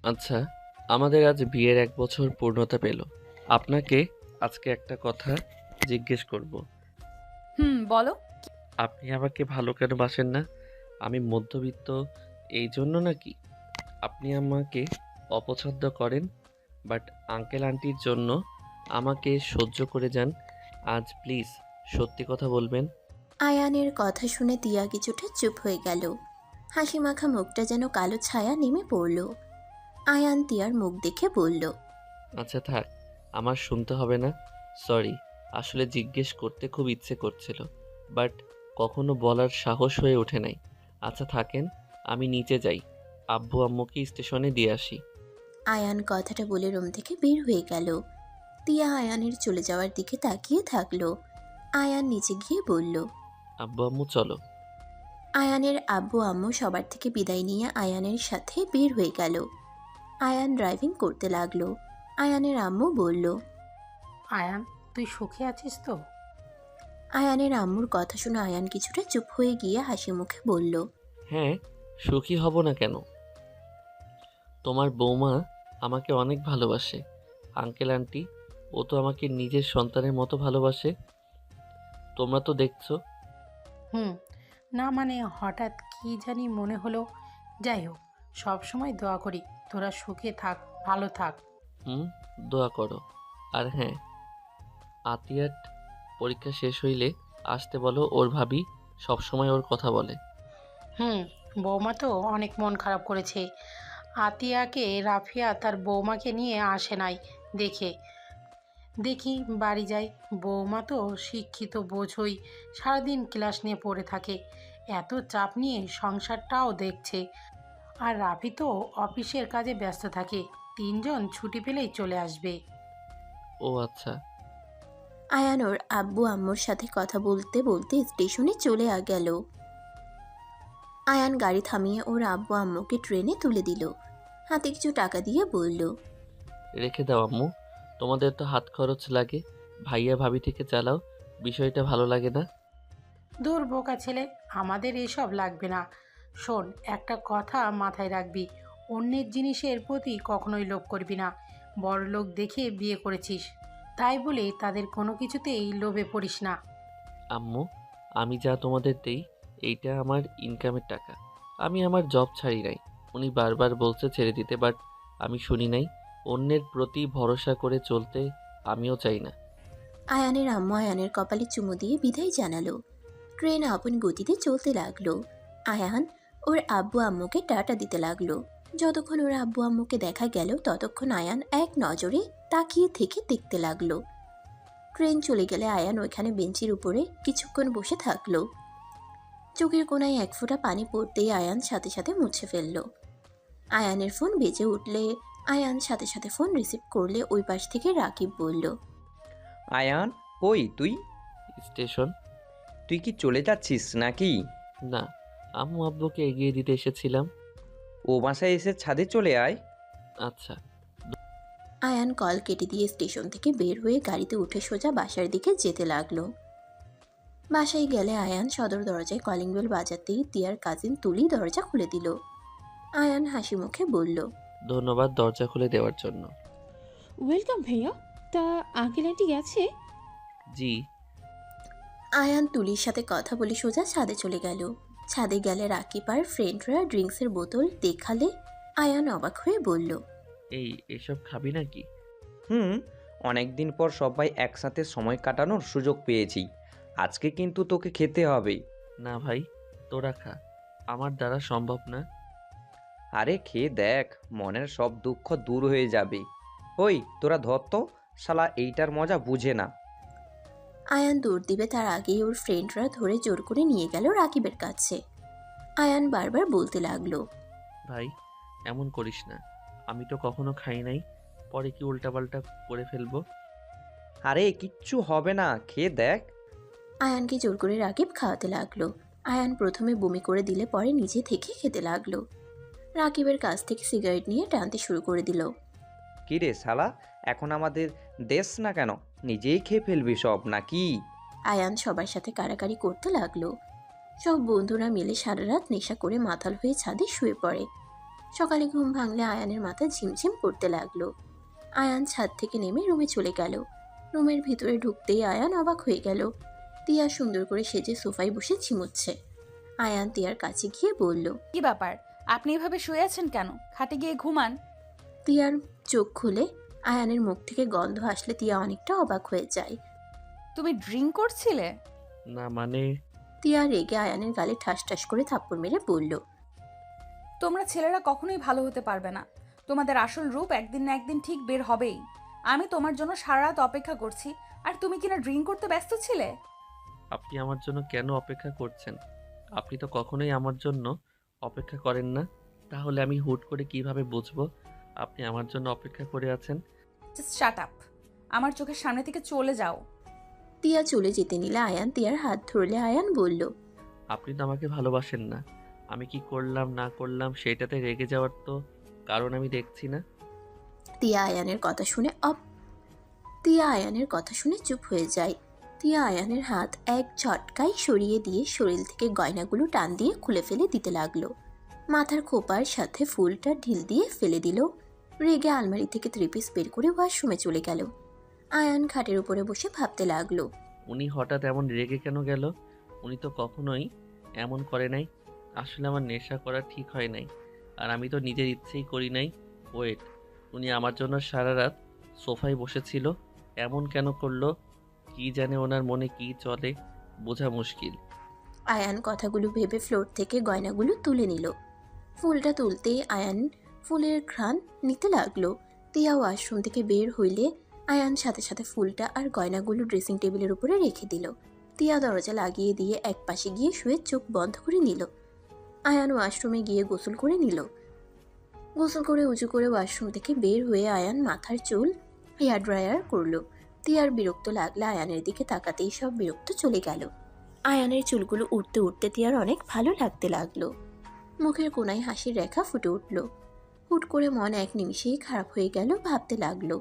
আচ্ছা, আমাদের আজ বিয়ের 1 বছর পূর্ণতা পেল। আপনাকে আজকে একটা কথা জিজ্ঞেস করব। হুম, বলো। আপনি আমাকে ভালো কেন বাসেন না? আমি মধ্যবিত্ত, এই জন্য নাকি? আপনি আমাকে অপছন্দ করেন, বাট আঙ্কেল আন্টির জন্য আমাকে সহ্য করে যান। আজ প্লিজ সত্যি কথা বলবেন। আয়ানের কথা শুনে তিয়া কিছুটা চুপ হয়ে গেল। হাসি মাখা মুখটা যেন কালো ছায়া নেমে পড়ল। আয়ান তিয়ার মুখ দেখে বলল, আচ্ছা থাক, আমার শুনতে হবে না। সরি, আসলে জিজ্ঞেস করতে খুব ইচ্ছে করছিল, বাট কখনো বলার সাহস হয়ে ওঠে নাই। আচ্ছা থাকেন, আমি নিচে যাই, আব্বু আম্মুকে স্টেশনে দিয়ে আসি। আয়ান কথাটা বলে রুম থেকে বের হয়ে গেল। তিয়া আয়ানের চলে যাওয়ার দিকে তাকিয়ে থাকলো। আয়ান নিচে গিয়ে বলল, আব্বু আম্মু চলো। আয়ানের আব্বু আম্মু সবার থেকে বিদায় নিয়ে আয়ানের সাথে বের হয়ে গেল। আয়ান ড্রাইভিং করতে লাগলো। আয়ানের আম্মু বলল, আয়ান, তুই সুখে আছিস তো? আয়ানের আম্মুর কথা শুনে আয়ান কিছুটা চুপ হয়ে গিয়ে হাসি মুখে বলল, হ্যাঁ, সুখী হব না কেন? তোমার বৌমা আমাকে অনেক ভালোবাসে। আঙ্কেল আন্টি, ও তো আমাকে নিজের সন্তানের মতো ভালোবাসে। তোমরা তো দেখছো। হুম। না মানে হঠাৎ কি জানি মনে হলো। যাই হোক, সব সময় দোয়া করি তোরা সুখে থাক, ভালো থাক। হুম, দোয়া করো। আর হ্যাঁ, আতিয়ার পরীক্ষা শেষ হইলে আসতে বলো, ওর ভাবি সবসময় ওর কথা বলে। হুম। বৌমা তো অনেক মন খারাপ করেছে। আতিয়াকে রাফিয়া তার বৌমাকে নিয়ে আসে নাই দেখে। দেখি বাড়ি যাই। বৌমা তো শিক্ষিত, বোঝই, সারাদিন ক্লাস নিয়ে পড়ে থাকে, এত চাপ নিয়ে সংসারটাও দেখছে। আর রাফি তো অফিসের কাজে ব্যস্ত থাকে, তিনজন ছুটি পেলেই চলে আসবে। ও আচ্ছা। আয়ান ওর আব্বু আম্মুর সাথে কথা বলতে বলতে স্টেশনে চলে গেল। আয়ান গাড়ি থামিয়ে ওর আব্বু আম্মুকে ট্রেনে তুলে দিল। হাতে কিছু টাকা দিয়ে বলল, রেখে দাও আম্মু, তোমাদের তো হাত খরচ লাগে। ভাইয়া ভাবি থেকে চালাও, বিষয়টা ভালো লাগে না? দূর বোকা ছেলে, আমাদের এসব লাগবে না। শোন, একটা কথা মাথায় রাখবি, অন্যের জিনিসের প্রতি কখনোই লোভ করবি না। বড়লোক দেখে বিয়ে করেছিস, তাই বলে তাদের কোনো কিছুতেই লোভে পড়িস না। আম্মু, আমি যা তোমাদের দেই, এইটা আমার ইনকামের টাকা। আমি আমার জব ছাড়ি নাই। উনি বারবার বলছে ছেড়ে দিতে, বাট আমি শুনি নাই। অন্যের প্রতি ভরসা করে চলতে আমিও চাই না। আয়ানের আম্মু আয়ানের কপালে চুমু দিয়ে বিদায় জানালো। ট্রেন আপন গতিতে চলতে লাগলো। আয়ান ওর আব্বু আম্মুকে টাটা দিতে লাগলো। যতক্ষণ ওর আব্বু আম্মুকে দেখা গেল ততক্ষণ আয়ান এক নজরে তাকিয়ে থেকে দেখতে লাগলো। ট্রেন চলে গেলে আয়ান ওইখানে বেঞ্চের উপরে কিছুক্ষণ বসে থাকলো। চোখের কোণায় এক ফোঁটা পানি পড়তেই আয়ান সাথে সাথে মুছে ফেলল। আয়ানের ফোন বেজে উঠলে আয়ান সাথে সাথে ফোন রিসিভ করলে ওই পাশ থেকে রাকিব বলল, আয়ান, কই তুই? স্টেশন। তুই কি চলে যাচ্ছিস নাকি? না, আম্মু আব্বুকে এগিয়ে দিতে এসেছিলাম। ও বাসায় এসে ছাদে চলে আয়। আচ্ছা। আয়ান কল কেটে দিয়ে স্টেশন থেকে বের হয়ে গাড়িতে উঠে সোজা বাসার দিকে যেতে লাগলো। বাসায় গেলে আয়ান সদর দরজায় কলিং বেল বাজাতেই তিয়ার কাজিন তুলি দরজা খুলে দিল। আয়ান হাসি মুখে বলল, ধন্যবাদ দরজা খুলে দেওয়ার জন্য। ওয়েলকাম ভাইয়া। তা আঙ্কেল আন্টি গেছে? জি। আয়ান তুলির সাথে কথা বলে সোজা ছাদে চলে গেল। ছাদে গেলে রাকিব আর ফ্রেন্ডরা ড্রিঙ্কসের বোতল দেখালে আয়ান অবাক হয়ে বলল, এসব খাবি নাকি? হুম, অনেক দিন পর সবাই একসাথে সময় কাটানোর সুযোগ পেয়েছি। আজকে কিন্তু তোকে খেতে হবে। না ভাই, তোরা খা, আমার দ্বারা সম্ভব না। আরে খেয়ে দেখ, মনের সব দুঃখ দূর হয়ে যাবে। ওই তোরা ধর তো, শালা এইটার মজা বুঝে না। আয়ান দৌড় দিবে তার আগেই ওর ফ্রেন্ডরা ধরে জোর করে নিয়ে গেল রাকিবের কাছে। আয়ান বারবার বলতে লাগলো, ভাই, এমন করিস না। আমি তো কখনো খাই নাই, পরে কি উল্টাপাল্টা করে ফেলবো। আরে কিচ্ছু হবে না, খেয়ে দেখ। আয়ানকে জোর করে রাকিব খাওয়াতে লাগলো। আয়ান প্রথমে বমি করে দিলে পরে নিজে থেকে খেতে লাগলো। রাকিবের কাছ থেকে সিগারেট নিয়ে টানতে শুরু করে দিল। কি রে শালা, এখন আমাদের দেশ না কেন? নিজেই খেয়ে ফেলবি সব নাকি? আয়ান সবার সাথে কাড়াকাড়ি করতে লাগলো। সব বন্ধুরা মিলে সারা রাত নেশা করে মাতাল হয়ে ছাদে শুয়ে পড়ে। সকালে ঘুম ভাঙলে আয়ানের মাথা ঝিমঝিম করতে লাগলো। আয়ান ছাদ থেকে নেমে রুমে চলে গেল। রুমের ভিতরে ঢুকতেই আয়ান অবাক হয়ে গেল। তিয়া সুন্দর করে সেজে সোফায় বসে ঝিমুচ্ছে। আয়ান তিয়ার কাছে গিয়ে বলল। কি ব্যাপার, আপনি এভাবে শুয়ে আছেন কেন? খাটে গিয়ে ঘুমান। তিয়ার চোখ খুলে আয়ানের মুখ থেকে গন্ধ আসলে তিয়া অনেকটা অবাক হয়ে যায়। তুমি ড্রিঙ্ক করছিলে? না মানে, তিয়া রেগে আয়ানের গালে ঠাস ঠাস করে থাপ্পড় মেরে বলল। তোমরা ছেলেরা কখনোই ভালো হতে পারবে না। তোমাদের আসল রূপ একদিন না একদিন ঠিক বের হবেই। আমি তোমার জন্য সারা রাত অপেক্ষা করছি, আর তুমি কিনা ড্রিঙ্ক করতে ব্যস্ত ছিলে। আপনি আমার জন্য কেন অপেক্ষা করছেন? আপনি তো কখনোই আমার জন্য অপেক্ষা করেন না। তাহলে আমি হুট করে কিভাবে বুঝবো আপনি আমার জন্য অপেক্ষা করে আছেন? জাস্ট শাট আপ, আমার চোখের সামনে থেকে চলে যাও। তিয়া চলে যেতে নিলে আয়ান তিয়ার হাত ধরলে আয়ান বলল। আপনি তো আমাকে ভালোবাসেন না। আমি কি করলাম না করলাম সেটাতে রেগে যাওয়ার তো কারণ আমি দেখছি না। তিয়া আয়ানের কথা শুনে চুপ হয়ে যায়। তিয়া আয়ানের হাত এক ঝটকায় সরিয়ে দিয়ে শরীর থেকে গয়নাগুলো টান দিয়ে খুলে ফেলে দিতে লাগলো। মাথার খোপার সাথে ফুলটা ঢিল দিয়ে ফেলে দিল। রেগে আলমারি থেকে 3 পিস বের করে ওয়াশরুমে চলে গেল। আয়ান খাটের উপরে বসে ভাবতে লাগলো। উনি হঠাৎ এমন রেগে কেন গেল? উনি তো কখনোই এমন করে নাই। আসলে আমার নেশা করা ঠিক হয় নাই, আর আমি তো নিজের ইচ্ছেই করি নাই। ওয়েট, উনি আমার জন্য সারা রাত সোফায় বসেছিল, এমন কেন করলো? কি জানে ওনার মনে কি চলে, বোঝা মুশকিল। আয়ান কথাগুলো ভেবে ফ্লোর থেকে গয়নাগুলো তুলে নিল। ফুলটা তুলতেই আয়ান ফুলের ঘ্রাণ নিতে লাগলো। তিয়া ওয়াশরুম থেকে বের হইলে আয়ান সাথে সাথে ফুলটা আর গয়নাগুলো ড্রেসিং টেবিলের উপরে রেখে দিল। তিয়া দরজা লাগিয়ে দিয়ে এক পাশে গিয়ে শুয়ে চোখ বন্ধ করে নিল। আয়ান ওয়াশরুমে গিয়ে গোসল করে নিল। গোসল করে উঁচু করে ওয়াশরুম থেকে বের হয়ে আয়ান মাথার চুল হেয়ার ড্রায়ার করলো। তিয়ার বিরক্ত লাগলে আয়ানের দিকে তাকাতেই সব বিরক্ত চলে গেল। আয়ানের চুলগুলো উঠতে উঠতে তিয়ার অনেক ভালো লাগতে লাগলো। মুখের কোনায় হাসির রেখা ফুটে উঠল। হুট করে মন এক নিমিষেই খারাপ হয়ে গেল। ভাবতে লাগলো।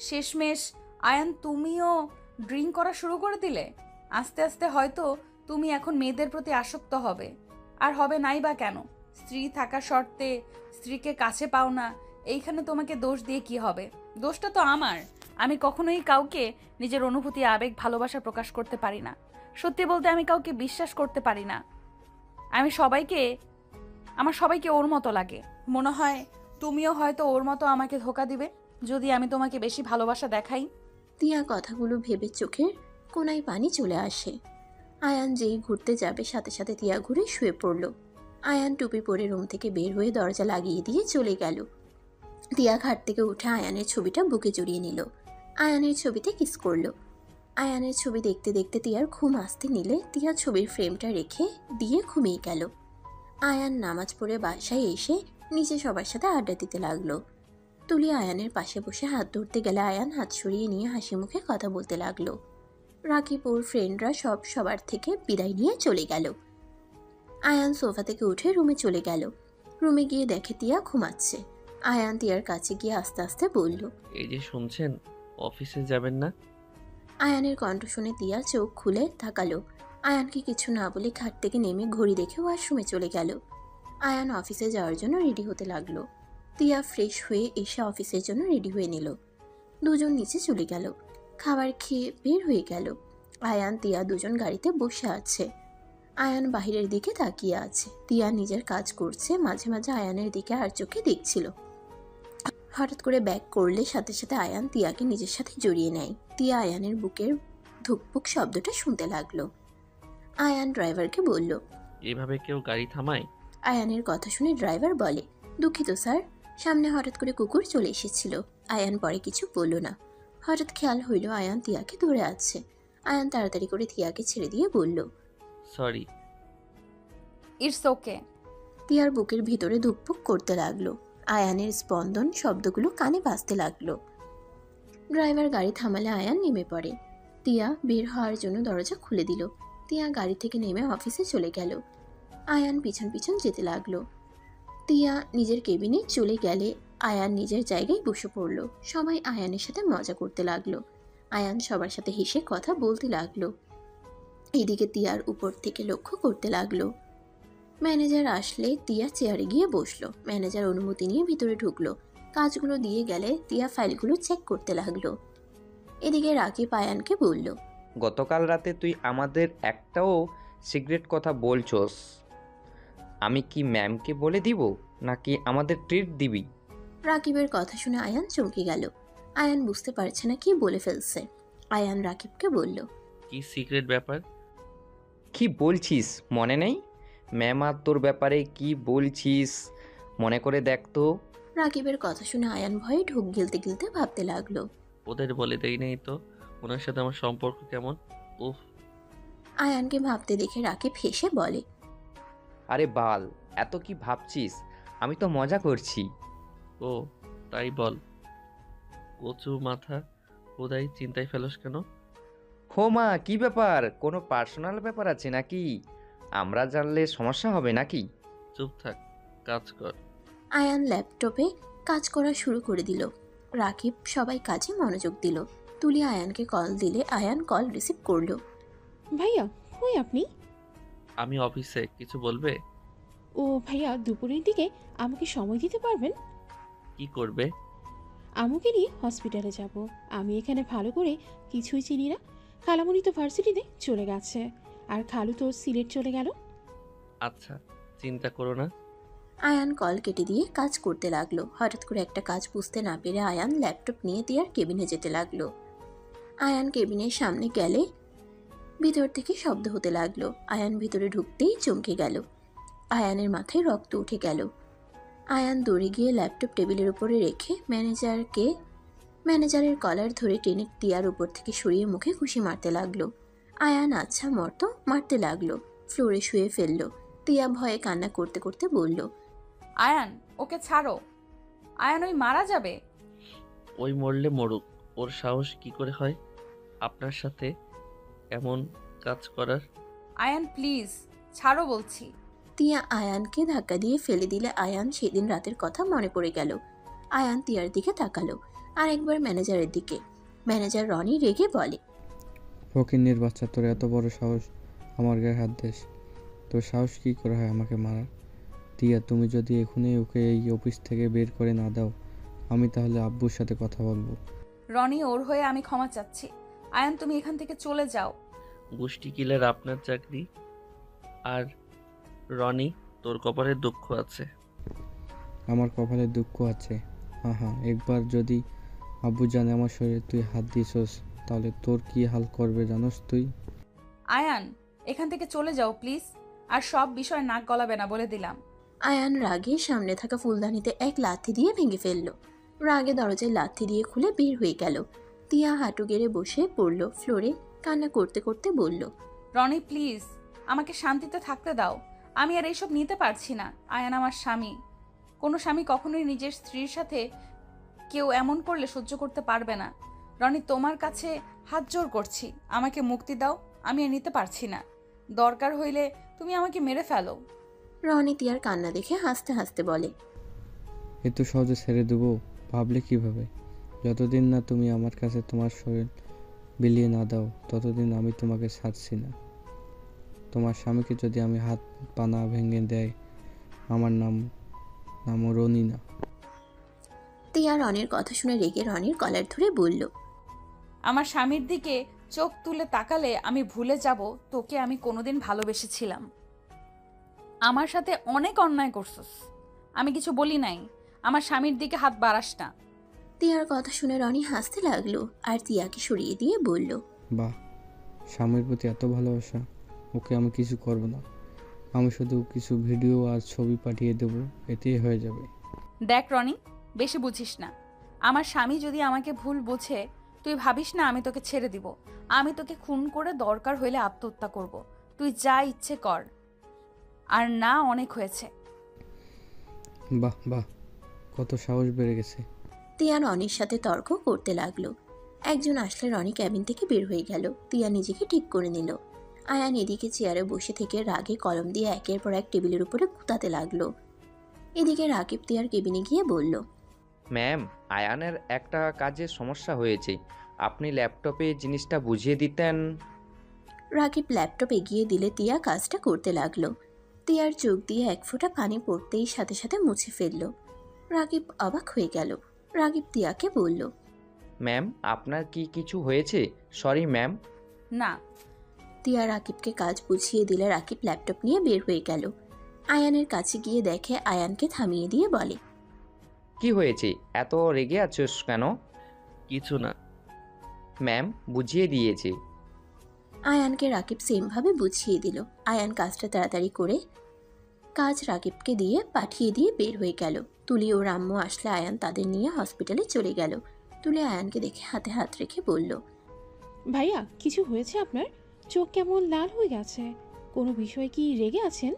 শেষমেশ আয়ান তুমিও ড্রিঙ্ক করা শুরু করে দিলে। আস্তে আস্তে হয়তো তুমি এখন মেয়েদের প্রতি আসক্ত হবে। আর হবে নাই বা কেন? স্ত্রী থাকা সত্ত্বে স্ত্রীকে কাছে পাও না, এইখানে তোমাকে দোষ দিয়ে কি হবে? দোষটা তো আমার। আমি কখনোই কাউকে নিজের অনুভূতি, আবেগ, ভালোবাসা প্রকাশ করতে পারি না। সত্যি বলতে আমি কাউকে বিশ্বাস করতে পারি না। আমার সবাইকে ওর মতো লাগে। মনে হয় তুমিও হয়তো ওর মতো আমাকে ধোঁকা দিবে যদি আমি তোমাকে বেশি ভালোবাসা দেখাই। তিয়া কথাগুলো ভেবে চোখের কোনায় পানি চলে আসে। আয়ান যেই ঘুরতে যাবে সাথে সাথে তিয়া ঘুরে শুয়ে পড়ল। আয়ান টুপি পরে রুম থেকে বের হয়ে দরজা লাগিয়ে দিয়ে চলে গেল। তিয়া খাট থেকে উঠে আয়ানের ছবিটা বুকে জড়িয়ে নিল। আয়ানের ছবিতে কিস করলো। আয়ানের ছবি দেখতে দেখতে তিয়ার ঘুম আসতে নিলে তিয়া ছবির ফ্রেমটা রেখে দিয়ে ঘুমিয়ে গেল। আয়ান নামাজ পড়ে বাসায় এসে নিচে সবার সাথে আড্ডা দিতে লাগলো। তুলি আয়ানের পাশে বসে হাত ধরতে গেলে আয়ান হাত সরিয়ে নিয়ে হাসি মুখে কথা বলতে লাগলো। রাকিব ওর ফ্রেন্ডরা সবার থেকে বিদায় নিয়ে চলে গেল। আয়ান সোফা থেকে উঠে রুমে চলে গেল। রুমে গিয়ে দেখে তিয়া ঘুমাচ্ছে। আয়ান তিয়ার কাছে গিয়ে আস্তে আস্তে বলল। এই যে শুনছেন, অফিসে যাবেন না? আয়ানের কণ্ঠ শুনে তিয়া চোখ খুলে তাকালো। আয়ানকে কিছু না বলে খাট থেকে নেমে ঘড়ি দেখে ওয়াশরুমে চলে গেল। আয়ান অফিসে যাওয়ার জন্য রেডি হতে লাগলো। তিয়া ফ্রেশ হয়ে এসে অফিসের জন্য রেডি হয়ে নিল। দুজন নিচে চলে গেল। খাবার খেয়ে বের হয়ে গেল। আয়ান তিয়া দুজন গাড়িতে বসে আছে। আয়ান বাহিরের দিকে তাকিয়ে আছে। তিয়া নিজের কাজ করছে, মাঝে মাঝে আয়ানের দিকে আর চোখে দেখছিল। হঠাৎ করে ব্যাক করলে সাথে সাথে আয়ান তিয়াকে নিজের সাথে জড়িয়ে নেয়। তিয়া আয়ানের বুকের ধুকপুক শব্দটা শুনতে লাগলো। আয়ান ড্রাইভারকে বলল। এভাবে কেউ গাড়ি থামায়? আয়ানের কথা শুনে ড্রাইভার বলে, দুঃখিত স্যার, সামনে হঠাৎ করে কুকুর চলে এসেছিল। আয়ান পরে কিছু বলল না। হঠাৎ খেয়াল হইল আয়ান তিয়াকে ধরে আছে। আয়ান তাড়াতাড়ি করে তিয়াকে ছেড়ে দিয়ে বলল, সরি। It's okay. তিয়ার বুকের ভিতরে ধুকপুক করতে লাগলো। আয়ানের স্পন্দন শব্দগুলো কানে বাজতে লাগলো। ড্রাইভার গাড়ি থামালে আয়ান নেমে পড়ে। তিয়া বের হওয়ার জন্য দরজা খুলে দিল। তিয়া গাড়ি থেকে নেমে অফিসে চলে গেল। আয়ান পিছন পিছন যেতে লাগলো। তিয়া নিজের কেবিনে চলে গেলে আয়ান নিজের জায়গায় বসে পড়ল। সবাই আয়ানের সাথে মজা করতে লাগলো। আয়ান সবার সাথে হেসে কথা বলতে লাগলো। এদিকে তিয়ার উপর থেকে লক্ষ্য করতে লাগলো। ম্যানেজার আসলে তিয়া চেয়ারে গিয়ে বসলো। ম্যানেজার অনুমতি নিয়ে ভিতরে ঢুকলো। কাজগুলো দিয়ে গেলে তিয়া ফাইলগুলো চেক করতে লাগলো। এদিকে রাকিব আয়ানকে বলল, গতকাল রাতে তুই আমাদের একটাও সিক্রেট কথা বলছস। আমি কি ম্যামকে বলে দিব নাকি আমাদের ট্রিট দিবি? রাকিবের কথা শুনে আয়ান চমকে গেল। আয়ান বুঝতে পারছে না কি বলে ফেলছে। আয়ান রাকিবকে বলল, কি সিক্রেট ব্যাপার? কি বলছিস মনে নেই? ম্যাম আর তোর ব্যাপারে কি বলছিস মনে করে দেখ তো। রাকিবের কথা শুনে আয়ান ভয়ে ঢোক গিলতে গিলতে ভাবতে লাগলো। ওদের বলে দেই নাই তো ওনার সাথে আমার সম্পর্ক কেমন। উফ। আয়ানকে ভাবতে দেখে রাকিব হেসে বলে, আরে বাল, এত কি ভাবছিস? আমি তো মজা করছি। ও তাই বল। কচু মাথা খোদাই চিন্তায় ফেলোস কেন? হো মা, কি ব্যাপার? কোনো পার্সোনাল ব্যাপার আছে নাকি? আমরা জানলে সমস্যা হবে নাকি? চুপ থাক, কাজ কর। আয়ান ল্যাপটপে কাজ করা শুরু করে দিল। রাকিব সবাই কাজে মনোযোগ দিল। তুলি আয়ানকে কল দিলে আয়ান কল রিসিভ করলো। ভাইয়া কই আপনি? আমি অফিসে, কিছু বলবে? ও ভাইয়া, দুপুরের দিকে আমাকে সময় দিতে পারবেন? কি করবে? আমুকে নিয়ে হসপিটালে যাব। আমি এখানে ভালো করে কিছুই চিনি না। খালামণি তো ভার্সিটিতে চলে গেছে, আর খালু তো সিলেট চলে গেল। আচ্ছা, চিন্তা করো না। আয়ান কল কেটে দিয়ে কাজ করতে লাগলো। হঠাৎ করে একটা কাজ বুঝতে না পেরে আয়ান ল্যাপটপ নিয়ে তিয়ার কেবিনে যেতে লাগলো। আয়ান কেবিনের সামনে গেলে ভিতর থেকে শব্দ হতে লাগলো। আয়ান ভিতরে ঢুকতেই চমকে গেল। আয়ানের মাথায় রক্ত উঠে গেল। আয়ান দৌড়ে গিয়ে ল্যাপটপ টেবিলের উপরে রেখে ম্যানেজারের কলার ধরে টেনে তিয়ার উপর থেকে সরিয়ে মুখে ঘুষি মারতে লাগলো। আয়ান আচ্ছা মতো মারতে লাগলো। ফ্লোরে শুয়ে ফেললো। তিয়া ভয়ে কান্না করতে করতে বলল, আয়ান, ওকে ছাড়ো। আয়ান, ওই মারা যাবে। ওই মরলে মরুক, ওর সাহস কি করে হয় আপনার সাথে এমন কাজ করার? আয়ান প্লিজ, ছাড়ো বলছি। তিয়া আয়ানকে ধাক্কা দিয়ে ফেলে দিলে আয়ান সেদিন রাতের কথা মনে পড়ে গেল। আয়ান তিয়ার দিকে তাকালো, আর একবার ম্যানেজারের দিকে। ম্যানেজার রনি রেগে বলে, ফকিন্নির বাচ্চা, তোর এত বড় সাহস আমার গায়ে হাত দিস? তোর সাহস কি করে হয় আমাকে মারার? তিয়া, তুমি যদি এখনই ওকে এই অফিস থেকে বের করে না দাও, আমি তাহলে আব্বুর সাথে কথা বলবো। রনি, ওর হয়ে আমি ক্ষমা চাচ্ছি। আয়ান, তুমি এখান থেকে চলে যাও। গোষ্ঠী কিলার আপনার চাকরি। আর রনি, তোর কপালে দুঃখ আছে। আমার কপালে দুঃখ আছে? হ্যাঁ হ্যাঁ, একবার যদি আব্বু জানে আমার শরীরে তুই হাত দিছস, তাহলে তোর কি হাল করবে জানোস তুই? আয়ান, এখান থেকে চলে যাও প্লিজ। আর সব বিষয় নাক গলাবে না বলে দিলাম। আয়ান রাগে সামনে থাকা ফুলদানিতে এক লাথি দিয়ে ভেঙে ফেলল। রাগে দরজায় লাথি দিয়ে খুলে বের হয়ে গেল। তিয়া হাঁটু গেড়ে বসে পড়ল ফ্লোরে, কান্না করতে করতে বলল, রনি প্লিজ, আমাকে শান্তিতে থাকতে দাও। আমি আর এইসব নিতে পারছি না। আয়ান আমার স্বামী। কোনো স্বামী কখনোই নিজের স্ত্রীর সাথে কেউ এমন করলে সহ্য করতে পারবে না। রনি, তোমার কাছে হাত জোর করছি, আমাকে মুক্তি দাও। আমি আর নিতে পারছি না। দরকার হইলে তুমি আমাকে মেরে ফেলো। রনি তিয়ার কান্না দেখে হাসতে হাসতে বলে, এত সহজে ছেড়ে দেবো ভাবলে কিভাবে? যতদিন না তুমি আমার কাছে তোমার শরীর বিলিয়ে না দাও, ততদিন আমি তোমাকে ছাড়ছি না। তোমার স্বামীকে যদি আমি হাত পা না ভেঙে দেয়, আমার নামও রনি না। তিয়া রনির কথা শুনে রেগে রনির কলার ধরে বলল, আমার স্বামীর দিকে চোখ তুলে তাকালে আমি ভুলে যাব তোকে আমি কোনোদিন ভালোবেসেছিলাম। আমার সাথে অনেক অন্যায় করছস, আমি কিছু বলি নাই। আমার স্বামীর দিকে হাত বাড়াস না। তিয়ার কথা শুনে রনি হাসতে লাগলো আর তিয়াকে সরিয়ে দিয়ে বলল, বাহ, স্বামীর প্রতি এত ভালোবাসা! ওকে আমি কিছু করব না, আমি শুধু কিছু ভিডিও আর ছবি পাঠিয়ে দেবো, এতেই হয়ে যাবে। দেখ রনি, বেশি বুঝিস না। আমার স্বামী যদি আমাকে ভুল বোঝে, তুই ভাবিস না আমি তোকে ছেড়ে দিব। আমি তোকে খুন করে দরকার হইলে আত্মহত্যা করব। তুই যা ইচ্ছে কর। আর না, অনেক হয়েছে। বাহ বাহ, কত সাহস বেড়ে গেছে। তিয়া রনির সাথে তর্ক করতে লাগলো। একজন আসলে রনি ক্যাবিন থেকে বের হয়ে গেল। তিয়া নিজেকে ঠিক করে নিল। আয়ান এদিকে চেয়ারে বসে থেকে রাগে কলম দিয়ে একের পর এক টেবিলের উপরে গুতাতে লাগলো। এদিকে রাকিব তিয়ার কেবিনে গিয়ে বলল, ম্যাম, আয়ানের একটা কাজের সমস্যা হয়েছে, আপনি ল্যাপটপে জিনিসটা বুঝিয়ে দিতেন। রাকিব ল্যাপটপ এগিয়ে দিলে তিয়া কাজটা করতে লাগলো। তিয়ার চোখ দিয়ে এক ফোঁটা পানি পড়তেই সাথে সাথে মুছে ফেলল। রাগিব অবাক হয়ে গেল। রাগিব তিয়াকে বলল, ম্যাম, আপনার কি কিছু হয়েছে? Sorry ma'am. না। তিয়া রাকিবকে কাজ বুঝিয়ে দিলে রাকিব ল্যাপটপ নিয়ে বের হয়ে গেল। আয়ানের কাছে গিয়ে দেখে আয়ানকে থামিয়ে দিয়ে বলে, কি হয়েছে? এত রেগে আছোস কেন? কিছু না। ম্যাম বুঝিয়ে দিয়েছে। আয়ানকে রাকিব সেমভাবে বুঝিয়ে দিল। আয়ান কাজটা তাড়াতাড়ি করে কাজ রাকিবকে দিয়ে পাঠিয়ে দিয়ে বের হয়ে গেল। তুলি ও রাম্মু আসলে আয়ান তাদের নিয়ে হসপিটালে চলে গেল। তুলি আয়ানকে দেখে হাতে হাত রেখে বলল, ভাইয়া কিছু হয়েছে আপনার? চোখ কেমন লাল হয়ে গেছে, কোনো বিষয়ে কি রেগে আছেন?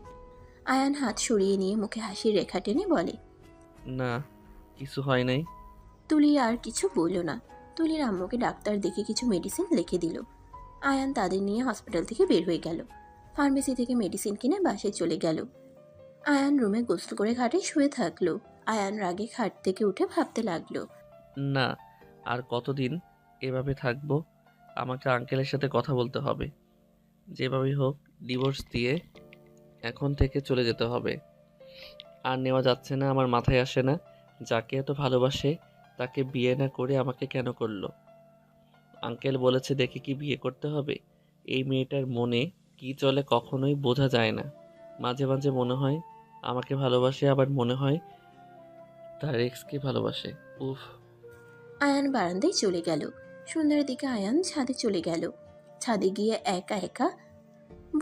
আয়ান হাত সরিয়ে নিয়ে মুখে হাসির রেখা টেনে বলে। না, কিছু হয় নাই। তুলি আর কিছু বলল না। তুলির আম্মুকে ডাক্তার দেখে কিছু মেডিসিন লিখে দিল। আয়ান তাদের নিয়ে হসপিটাল থেকে বের হয়ে গেল। ফার্মেসি থেকে মেডিসিন কিনে বাসায় চলে গেল। আয়ান রুমে গোসল করে খাটে শুয়ে থাকলো। আয়ান রাগে খাট থেকে উঠে ভাবতে লাগলো, না, আর কতদিন এভাবে থাকবো? আমাকে আঙ্কেলের সাথে কথা বলতে হবে। যেভাবেই হোক ডিভোর্স দিয়ে এখন থেকে চলে যেতে হবে। আর নেওয়া যাচ্ছে না, আমার মাথায় আসে না যাকে এত ভালোবাসে তাকে বিয়ে না করে আমাকে কেন করলো। আঙ্কেল বলেছে দেখে কি বিয়ে করতে হবে? এই মেয়েটার মনে কি চলে কখনোই বোঝা যায় না। মাঝে মাঝে মনে হয় আমাকে ভালোবাসে, আবার মনে হয় তার এক্সকে ভালোবাসে। উফ। আয়ান বারান্দায় চলে গেল। সন্ধ্যার দিকে আয়ান ছাদে চলে গেল। ছাদে গিয়ে একা একা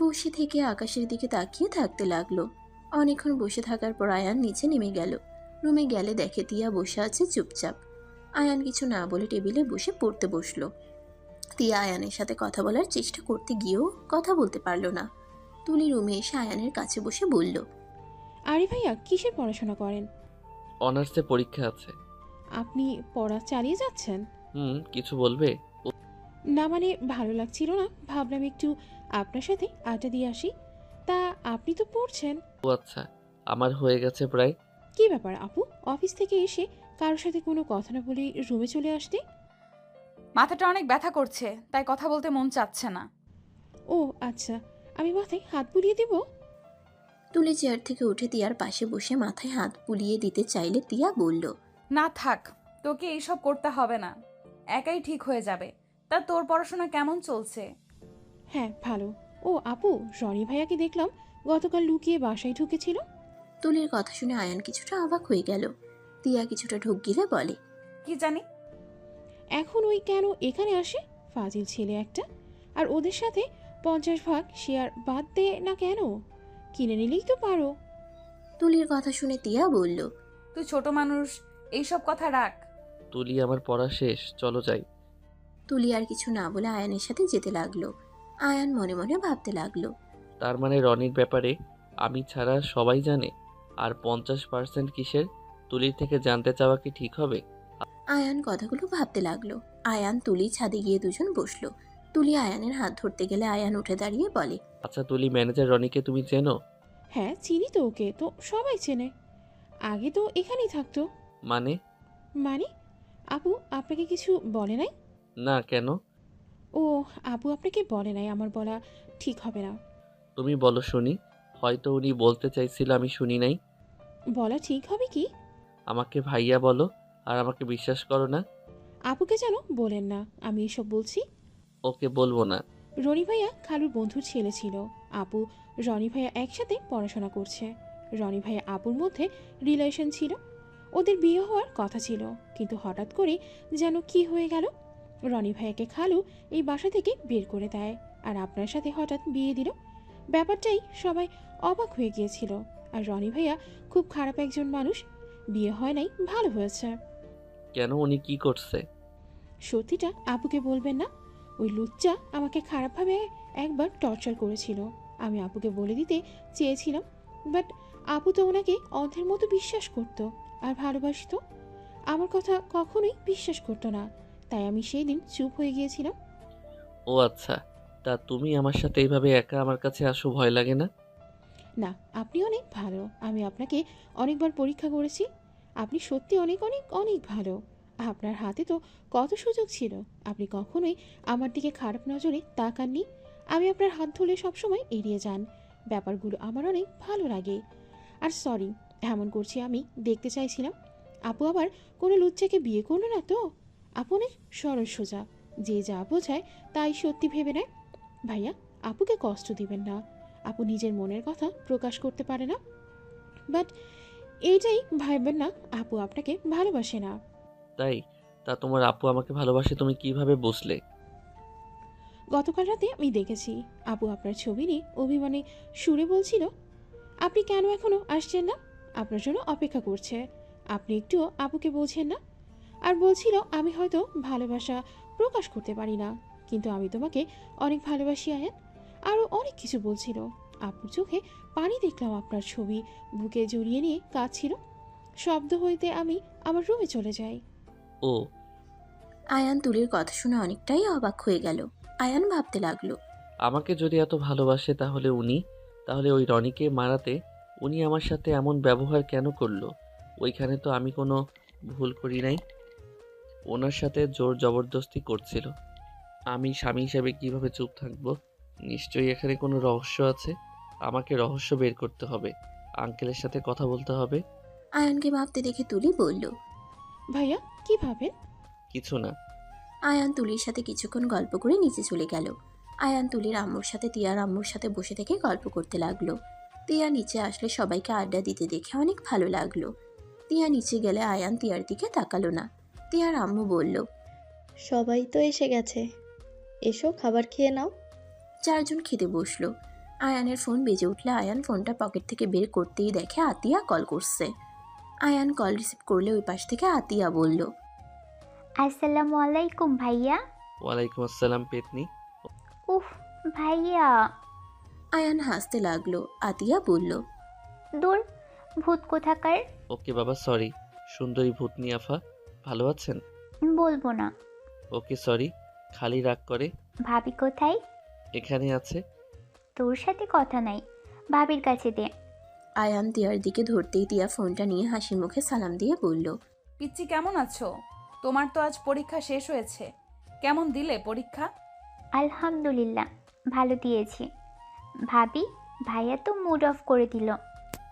বসে থেকে আকাশের দিকে তাকিয়ে থাকতে লাগলো। অনেকক্ষণ বসে থাকার পর আয়ান নিচে নেমে গেল। রুমে গেলে দেখে তিয়া বসে আছে চুপচাপ। আয়ান কিছু না বলে টেবিলে বসে পড়তে বসলো। তিয়া আয়ানের সাথে কথা বলার চেষ্টা করতে গিয়েও কথা বলতে পারল না। তুলি রুমে এসে আয়ানের কাছে বসে বলল, আরে ভাইয়া কিসের পড়াশোনা করেন? অনার্সে পরীক্ষা আছে। আপনি পড়া চালিয়ে যাচ্ছেন? কিছু বলবে? না মানে ভালো লাগছিল না, ভাবলাম একটু আপনার সাথে আড্ডা দিয়ে আসি। তা আপনি তো পড়ছেন। ও আচ্ছা, আমার হয়ে গেছে প্রায়। কি ব্যাপার আপু, অফিস থেকে এসে কারোর সাথে কোনো কথা না বলে রুমে চলে আসতে? মাথাটা অনেক ব্যথা করছে, তাই কথা বলতে মন চাচ্ছে না। ও আচ্ছা, আমি মাথায় হাত বুলিয়ে দেব? তুলি চেয়ার থেকে উঠে তিয়ার পাশে বসে মাথায় হাত বুলিয়ে দিতে চাইলে তিয়া বলল, না থাক, তোকে এইসব করতে হবে না, একাই ঠিক হয়ে যাবে। তা তোর পড়াশোনা কেমন চলছে? হ্যাঁ ভালো। ও আপু, রনি ভাইয়াকে দেখলাম গতকাল লুকিয়ে বাসায় ঢুকেছিল। তুলির কথা শুনে আয়ান কিছুটা অবাক হয়ে গেল। তিয়া কিছুটা ঢোক গিলে বলে, কি জানি। এখন ওই কেন এখানে আসে? ফাজিল ছেলে একটা। আর ওদের সাথে 50 ভাগ শেয়ার বাদ দে না কেন? কিনে নিলেই তো পারো। তুলির কথা শুনে তিয়া বলল, তুই ছোট মানুষ, এইসব কথা রাখ। তুলি, আমার পড়া শেষ, চলো যাই। তুলি আর কিছু না বলে আয়ানের সাথে যেতে লাগলো। আয়ান মনে মনে ভাবতে লাগলো, তার মানে রনির ব্যাপারে আমি ছাড়া সবাই জানে। আর 50% কিসের? তুলির থেকে জানতে চাওয়া কি ঠিক হবে? আয়ান কথাগুলো ভাবতে লাগলো। আয়ান তুলি ছাদে গিয়ে দুজন বসলো। তুলি আয়ানের হাত ধরতে গেলে আয়ান উঠে দাঁড়িয়ে বলে, আচ্ছা তুলি, ম্যানেজার রনিকে তুমি চেনো? হ্যাঁ চিনি তো, ওকে তো সবাই চেনে। আগে তো এখানেই থাকতো। মানে? মানে আপু আপনাকে কিছু বলে নাই? না, কেন? ও আপু আপনাকে বলে নাই, আমার বলা ঠিক হবে না। তুমি বলো শুনি। হয়তো উনি বলতে চাইছিল, আমি শুনি নাই। বলা ঠিক হবে কি? আমাকে ভাইয়া বলো, আর আমাকে বিশ্বাস করো না। আপুকে যেন বলেন না আমি এসব বলছি। ওকে বলবো না। রনি ভাইয়া খালুর বন্ধুর ছেলে ছিল। আপু রনি ভাইয়া একসাথে পড়াশোনা করছে। রনি ভাইয়া আপুর মধ্যে রিলেশন ছিল, ওদের বিয়ে হওয়ার কথা ছিল, কিন্তু হঠাৎ করে যেন কি হয়ে গেল। রনি ভাইয়াকে খালু এই বাসা থেকে বের করে দেয়, আর আপনার সাথে হঠাৎ বিয়ে দিল। ব্যাপারটাই সবাই অবাক হয়ে গিয়েছিল। আর রনি ভাইয়া খুব খারাপ একজন মানুষ, বিয়ে হয় নাই, ভালো হয়েছে। কেন, উনি কি করছে? সত্যিটা আপুকে বলবেন না? ওই লুচ্চা আমাকে খারাপভাবে একবার টর্চার করেছিল। আমি আপুকে বলে দিতে চেয়েছিলাম, বাট আপু তো ওনাকে অন্ধের মতো বিশ্বাস করত আর ভালোবাসতো। আমার কথা কখনোই বিশ্বাস করতো না, তাই আমি সেই দিন চুপ হয়ে গিয়েছিলাম। ও আচ্ছা, তা তুমি আমার সাথে এইভাবে একা আমার কাছে আসো, ভয় লাগে না? না, আপনি অনেক ভালো। আমি আপনাকে অনেকবার পরীক্ষা করেছি। আপনি সত্যি অনেক অনেক অনেক ভালো। আপনার হাতে তো কত সুযোগ ছিল, আপনি কখনোই আমার দিকে খারাপ নজরে তাকাননি। আমি আপনার হাত ধরলে সবসময় এড়িয়ে যান, ব্যাপারগুলো আমার অনেক ভালো লাগে। আর সরি, এমন করছি আমি দেখতে চাইছিলাম। আপু আবার কোনো লুচ্চাকে বিয়ে করলো না তো? আপু অনেক সরল সোজা, যে যা বোঝায় তাই সত্যি ভেবে নেয়। ভাইয়া, আপুকে কষ্ট দিবেন না। আপু নিজের মনের কথা প্রকাশ করতে পারে না, বাট এইটাই ভাববেন না আপু আপনাকে ভালোবাসে না। তাই? তা তোমার আপু আমাকে ভালোবাসে তুমি কিভাবে বুঝলে? গতকাল রাতে আমি দেখেছি আপু আপনার ছবি নিয়ে অভিমানে সুরে বলছিল, আপনি কেন এখনো আসছেন না, আপনার জন্য অপেক্ষা করছে। আপনি একটুও আপুকে বোঝেন না। আর বলছিল, আমি হয়তো ভালোবাসা প্রকাশ করতে পারি না, কিন্তু আমি তোমাকে অনেক ভালোবাসি আয়ান। আরও অনেক কিছু বলছিল। আপুর চোখে পানি দেখলাম, আপনার ছবি বুকে জড়িয়ে নিয়ে কাঁদছিল। শব্দ হইতে আমি আমার রুমে চলে যাই। ও, আয়ান তুলির কথা শুনে অনেকটাই অবাক হয়ে গেল। আয়ান ভাবতে লাগলো, আমাকে যদি এত ভালোবাসে তাহলে ওই রনিকে মারাতে উনি আমার সাথে এমন ব্যবহার কেন করলো? ওইখানে তো আমি কোনো ভুল করি নাই। ওনার সাথে জোর জবরদস্তি করছিল। আমি স্বামী হিসেবে কিভাবে চুপ থাকবো? নিশ্চয়ই এখানে কোনো রহস্য আছে। আমাকে রহস্য বের করতে হবে। আঙ্কেলের সাথে কথা বলতে হবে। আয়ানকে ভাবতে দেখে তুলি বলল। ভাইয়া, কি ভাবেন? কিছু না। আয়ান তুলির সাথে কিছুক্ষণ গল্প করে নিচে চলে গেল। আয়ান তুলির আম্মুর সাথে তিয়ার আম্মুর সাথে বসে থেকে গল্প করতে লাগলো। তিয়া নিচে আসলে সবাইকে আড্ডা দিতে দেখে অনেক ভালো লাগলো। তিয়া নিচে গেলে আয়ান তিয়ার দিকে তাকালো না। তিয়ার আম্মু বলল, সবাই তো এসে গেছে, এসো খাবার খেয়ে নাও। চারজন খেতে বসলো। আয়ানের ফোন বেজে উঠলে আয়ান ফোনটা পকেট থেকে বের করতেই দেখে আতিয়া কল করছে। আয়ান কল রিসিভ করলে ওই পাশ থেকে আতিয়া বলল, আসসালামু আলাইকুম ভাইয়া। ওয়ালাইকুম আসসালাম পেতনি। উফ ভাইয়া। আয়ান হাসতে লাগলো। আতিয়া বলল, দূর, ভূত কোথাকার। ওকে বাবা, সরি। সুন্দরী ভূতনি আফা, ভালো আছেন? বলবো না। ওকে সরি। খালি রাগ করে। ভাবি কোথায়? এখানে আছে। তোর সাথে কথা নাই, ভাবির কাছে দে। আয়ান তিয়ার দিকে ধরতেই তিয়া ফোনটা নিয়ে হাসি মুখে সালাম দিয়ে বলল, পিচ্চি কেমন আছো? তোমার তো আজ পরীক্ষা শেষ হয়েছে, কেমন দিলে পরীক্ষা? আলহামদুলিল্লাহ, ভালো দিয়েছি। ভাবি, ভাইয়া তো মুড অফ করে দিল।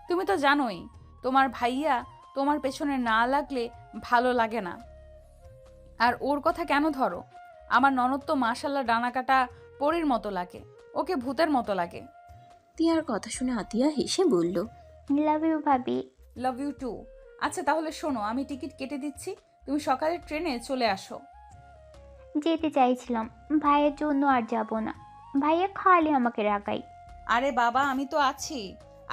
তুমি তো জানোই তোমার ভাইয়া তোমার পেছনে না লাগলে ভালো লাগে না। আর ওর কথা কেন ধরো? আমার ননদ তো মাশাল্লাহ ডানাকাটা পরীর মতো লাগে, ওকে ভূতের মতো লাগে। তিয়ার কথা শুনে আতিয়া হেসে বলল, লাভ ইউ ভাবি। Love you too. আচ্ছা তাহলে শোনো, আমি টিকিট কেটে দিচ্ছি, তুমি সকালে ট্রেনে চলে আসো। যেতে চাইছিলাম, ভাইয়ের জন্য আর যাব না। ভাইয়া খালি আমাকে রাগাই। আরে বাবা, আমি তো আছি,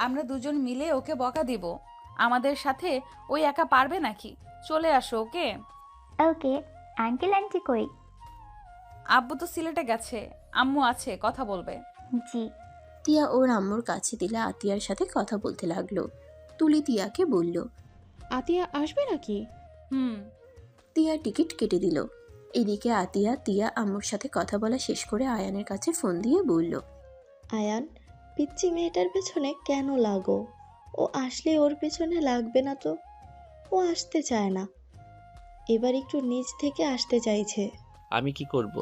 আমরা দুজন মিলে ওকে বকা দিব। আমাদের সাথে ওই একা পারবে নাকি? চলে আসো। ওকে ওকে। আঙ্কেল আন্টি কই? আব্বু তো সিলেটে গেছে, আম্মু আছে, কথা বলবে। জি। তিয়া ওর আম্মুর কাছে দিলে আতিয়ার সাথে কথা বলতে লাগলো। তুলি তিয়াকে বলল, আতিয়া আসবে নাকি? হুম। তিয়া টিকিট কেটে দিল। এদিকে আতিয়া তিয়া আম্মুর সাথে কথা বলা শেষ করে আয়ানের কাছে ফোন দিয়ে বলল, আয়ান, পিচ্চি মেয়েটার পেছনে কেন লাগো? ও আসলে ওর পেছনে লাগবে না তো? ও আসতে চায় না, এবার একটু নিজ থেকে আসতে চাইছে। আমি কি করব?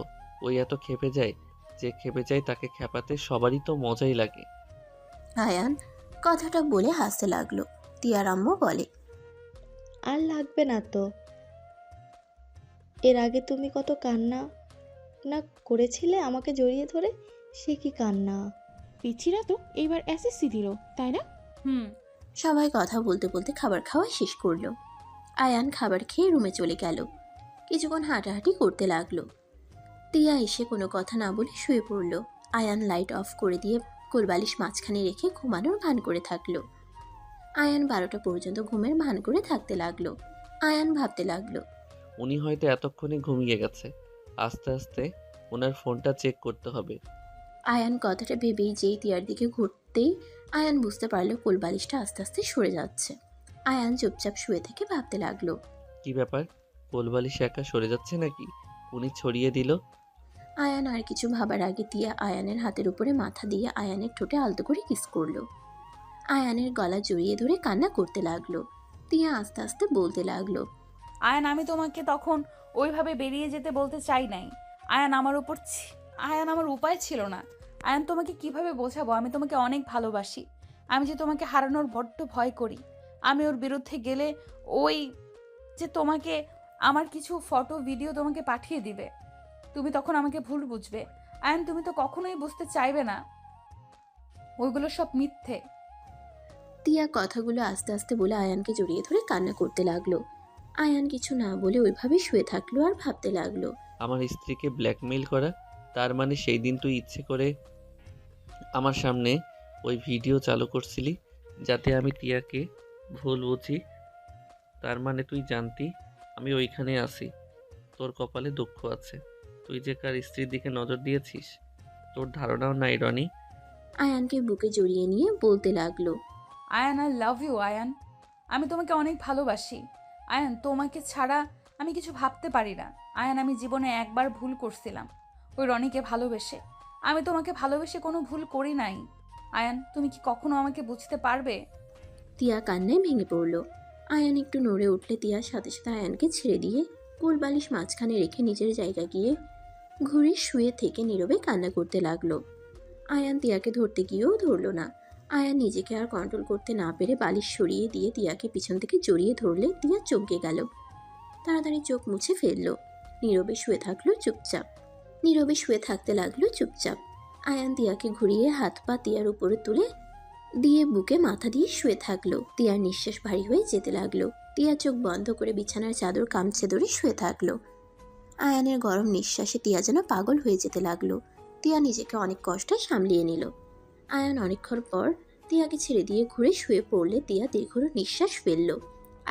ওই এত খেপে যায়। যে খেপে যায় তাকে খেপাতে সবারই তো মজাই লাগে। আয়ান কথাটা বলে হাসতে লাগলো। তিয়ার আম্মু বলে, আর লাগবে না তো, এর আগে তুমি কত কান্না না করেছিলে আমাকে জড়িয়ে ধরে, সে কি কান্না। পিচ্ছিরা তো এইবার এসএসসি দিল, তাই না? হুম। সবাই কথা বলতে বলতে খাবার খাওয়া শেষ করলো। আয়ান খাবার খেয়ে রুমে চলে গেল। কিছুক্ষণ হাঁটাহাঁটি করতে লাগলো। টিয়া এসে কোনো কথা না বলে শুয়ে পড়ল। আয়ান লাইট অফ করে দিয়ে কোলবালিশ মাঝখানে রেখে ঘুমানোর ভান করে থাকলো। আয়ান 12টা পর্যন্ত ঘুমের ভান করে থাকতে লাগলো। আয়ান ভাবতে লাগলো, উনি হয়তো এতক্ষণে ঘুমিয়ে গেছে। আস্তে আস্তে ওনার ফোনটা চেক করতে হবে। আয়ান কথাটা ভেবেই যেই টিয়ার দিকে ঘুরতেই আয়ান বুঝতে পারলো কোলবালিশটা আস্তে আস্তে সরে যাচ্ছে। আয়ান চুপচাপ শুয়ে থেকে ভাবতে লাগলো, কি ব্যাপার? কোলবালিশ একা সরে যাচ্ছে নাকি? উনি ছড়িয়ে দিল। আয়ান আর কিছু ভাবার আগে টিয়া আয়ানের হাতের উপরে মাথা দিয়ে আয়ানের ঠোঁটে আলতো করে কিস করলো। আয়ানের গলা জড়িয়ে ধরে কান্না করতে লাগলো। টিয়া আস্তে আস্তে বলতে লাগলো, আয়ান, আমি তোমাকে তখন ওইভাবে বেরিয়ে যেতে বলতে চাই নাই। আয়ান, আমার উপায় ছিল না। আয়ান তোমাকে কিভাবে বোঝাবো আমি তোমাকে অনেক ভালোবাসি। আমি যে তোমাকে হারানোর বড্ড ভয় করি। আমি ওর বিরুদ্ধে গেলে ওই যে তোমাকে আমার কিছু ফটো ভিডিও তোমাকে পাঠিয়ে দিবে, তুমি তখন আমাকে ভুল বুঝবে। আয়ান তুমি তো কখনোই বুঝতে চাইবে না ওইগুলো সব মিথ্যে। তিয়া কথাগুলো আস্তে আস্তে বলে আয়ানকে জড়িয়ে ধরে কান্না করতে লাগলো। আয়ান কিছু না বলে ওইভাবে শুয়ে থাকলো আর ভাবতে লাগলো। আমার স্ত্রীকে ব্ল্যাকমেইল করা, তার মানে সেই দিন তুই ইচ্ছে করে আমার সামনে ওই ভিডিও চালু করছিলি যাতে আমি টিয়াকে ভুল বুঝি। তার মানে তুই জানতি আমি ওইখানে আছি। তোর কপালে দুঃখ আছে, তুই যে কার স্ত্রীর দিকে নজর দিয়েছিস তোর ধারণাও নাই রনি। আয়ানকে বুকে জড়িয়ে নিয়ে বলতে লাগলো। Ayan I love you Ayan, আমি তোমাকে অনেক ভালোবাসি। আয়ান তোমাকে ছাড়া আমি কিছু ভাবতে পারি না। আয়ান আমি জীবনে একবার ভুল করছিলাম, ওই রনিকে ভালোবেসে। আমি তোমাকে ভালোবেসে কোনো ভুল করি নাই। আয়ান তুমি কি কখনো আমাকে বুঝতে পারবে? তিয়া কান্নায় ভেঙে পড়ল। আয়ান একটু নড়ে উঠলে তিয়ার সাথে সাথে আয়ানকে ছেড়ে দিয়ে কোল বালিশ মাঝখানে রেখে নিজের জায়গায় গিয়ে ঘুরে শুয়ে থেকে নীরবে কান্না করতে লাগলো। আয়ান তিয়াকে ধরতে গিয়েও ধরলো না। আয়ান নিজেকে আর কন্ট্রোল করতে না পেরে বালিশ সরিয়ে দিয়ে তিয়াকে পিছন থেকে জড়িয়ে ধরলে তিয়া চমকে গেল। তাড়াতাড়ি চোখ মুছে ফেললো। নীরবে শুয়ে থাকলো চুপচাপ। নীরবে শুয়ে থাকতে লাগলো চুপচাপ। আয়ান তিয়াকে ঘুরিয়ে হাত পা তিয়ার উপরে তুলে দিয়ে বুকে মাথা দিয়ে শুয়ে থাকলো। তিয়ার নিঃশ্বাস ভারী হয়ে যেতে লাগলো। তিয়া চোখ বন্ধ করে বিছানার চাদর কামছে ধরে শুয়ে থাকলো। আয়ানের গরম নিঃশ্বাসে তিয়া যেন পাগল হয়ে যেতে লাগলো। তিয়া নিজেকে অনেক কষ্টে সামলিয়ে নিল। আয়ান অনেকক্ষণ পর তিয়াকে ছেড়ে দিয়ে ঘুরে শুয়ে পড়লে তিয়া দীর্ঘ নিঃশ্বাস ফেলল।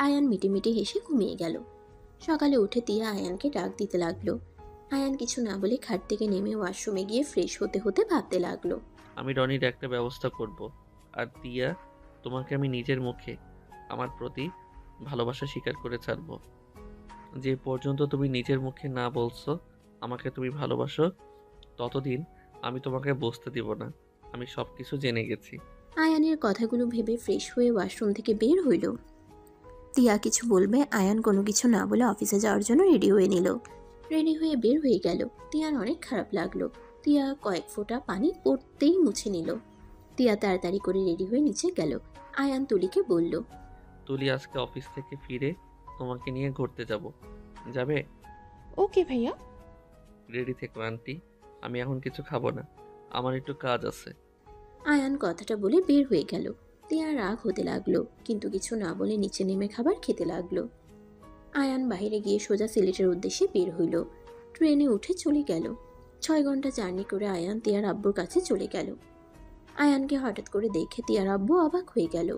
আয়ান মিটিমিটি হেসে ঘুমিয়ে গেল। সকালে উঠে তিয়া আয়ানকে ডাক দিতে লাগলো। আয়ান কিছু না বলে খাট থেকে নেমে ওয়াশরুমে গিয়ে ফ্রেশ হতে হতে ভাবতে লাগলো। আমি রনির একটা ব্যবস্থা করব। আর তিয়া, তোমাকে আমি নিজের মুখে আমার প্রতি ভালোবাসা স্বীকার করে ছাড়বো। যে পর্যন্ত তুমি নিজের মুখে না বলছো আমাকে তুমি ভালোবাসো, ততদিন আমি তোমাকে বুঝতে দিব না। আমি সব কিছু জেনে গেছি। আয়ানের কথাগুলো ভেবে ফ্রেশ হয়ে ওয়াশরুম থেকে বের হইল। তিয়া কিছু বলবে, আয়ান কোনো কিছু না বলে অফিসে যাওয়ার জন্য রেডি হয়ে নিল। রেডি হয়ে বের হয়ে গেল। তিয়ার অনেক খারাপ লাগলো। তিয়া কয়েক ফোঁটা পানি পড়তেই মুছে নিল। তিয়া তাড়াতাড়ি করে রেডি হয়ে নিচে গেল। আয়ান তুলিকে বলল, তুলি আজকে অফিস থেকে ফিরে তোমাকে নিয়ে ঘুরতে যাব, যাবে? ওকে ভাইয়া। রেডি থেকো আন্টি, আমি এখন কিছু খাবো না, আমার একটু কাজ আছে। আয়ান কথাটা বলে বের হয়ে গেল। তিয়া রাগ হতে লাগলো, কিন্তু কিছু না বলে নিচে নেমে খাবার খেতে লাগলো। আয়ান বাইরে গিয়ে সোজা সিলেটের উদ্দেশ্যে বের হইল। ট্রেনে উঠে চলে গেল। 6 ঘন্টা জার্নি করে আয়ান তিয়ার আব্বুর কাছে চলে গেল। আয়ানকে হঠাৎ করে দেখে তিয়ার আব্বু অবাক হয়ে গেল।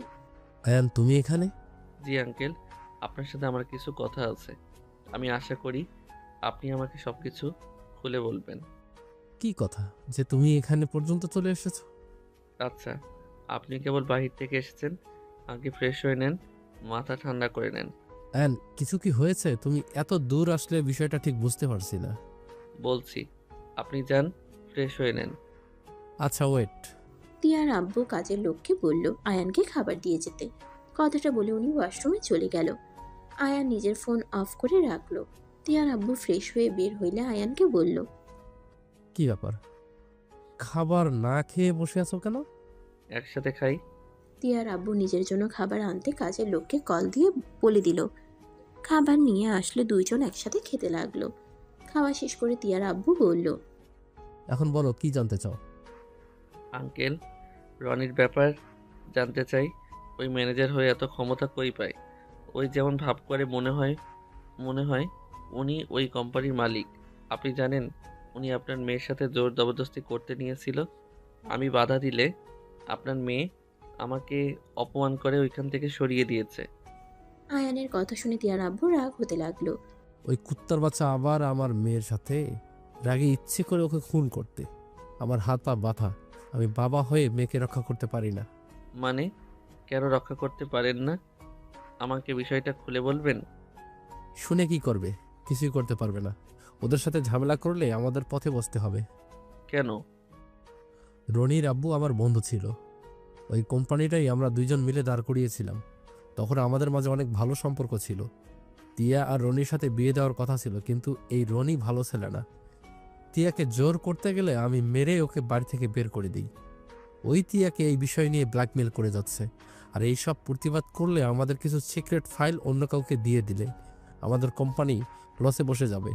আয়ান, তুমি এখানে? জি আঙ্কেল, আপনার সাথে আমার কিছু কথা আছে। আমি আশা করি আপনি আমাকে সব কিছু খুলে বলবেন। কি কথা যে তুমি এখানে পর্যন্ত চলে এসেছো? আচ্ছা, আপনি কেবল বাহির থেকে এসেছেন, আগে ফ্রেশ হয়ে নেন, মাথা ঠান্ডা করে নেন। আয়ান, কিছু কি হয়েছে? তুমি এত দূর আসলে বিষয়টা ঠিক বুঝতে পারছি না। বলছি, আপনি যান, ফ্রেশ হয়ে নেন। আচ্ছা, ওয়েট। তিয়ার আব্বু কাজের লোককে বলল আয়ানকে খাবার দিয়ে যেতে। কথাটা বলে উনি ওয়াশরুমে চলে গেল। আয়ান নিজের ফোন অফ করে রাখলো। তিয়ার আব্বু ফ্রেশ হয়ে বের হইলে আয়ানকে বলল, কি ব্যাপার, খাবার না খেয়ে বসে আছো কেন? একসাথে খাই। তিয়ার আব্বু নিজের জন্য খাবার আনতে কাজের লোককে কল দিয়ে বলে দিল। খাবার নিয়ে আসলে দুইজন একসাথে খেতে লাগলো। খাওয়া শেষ করে তিয়ার আব্বু বলল, এখন বলো, কি জানতে চাও? আঙ্কেল, রনির ব্যাপার জানতে চাই। ওই ম্যানেজার হয়ে এত ক্ষমতা কই পায়? ওই যেমন ভাব করে মনে হয় উনি ওই কোম্পানির মালিক। আপনি জানেন উনি আপনার মেয়ের সাথে জোর জবরদস্তি করতে নিয়েছিল। আমি বাধা দিলে আপনার মেয়ে আমাকে অপমান করে ওইখান থেকে সরিয়ে দিয়েছে। আয়ানের কথা শুনে তিয়ার আব্বু রাগ হতে লাগলো। ওই কুত্তার বাচ্চা আবার আমার মেয়ের সাথে রাগে ইচ্ছে করে ওকে খুন করতে। আমার হাত পা ব্যথা, আমি বাবা হয়ে মেয়েকে রক্ষা করতে পারি না। মানে কেন রক্ষা করতে পারেন না? আমাকে বিষয়টা খুলে বলবেন? শুনে কি করবে? কিছুই করতে পারবে না। ওদের সাথে ঝামেলা করলে আমাদের পথে বসতে হবে। কেন? রনির আব্বু আমার বন্ধু ছিল। ওই কোম্পানিটাই আমরা দুইজন মিলে দাঁড় করিয়েছিলাম। তখন আমাদের মাঝে অনেক ভালো সম্পর্ক ছিল। তিয়া আর রনির সাথে বিয়ে দেওয়ার কথা ছিল, কিন্তু এই রনি ভালো ছেলে না। টিয়াকে জোর করতে গেলে আমি মেরে ওকে বাড়ি থেকে বের করে দিই। ওই টিয়াকে এই বিষয় নিয়ে ব্ল্যাকমেল করে যাচ্ছে। আর এই সব প্রতিবাদ করলে আমাদের কিছু সিক্রেট ফাইল অন্য কাউকে দিয়ে দিলে আমাদের কোম্পানি লসে বসে যাবে,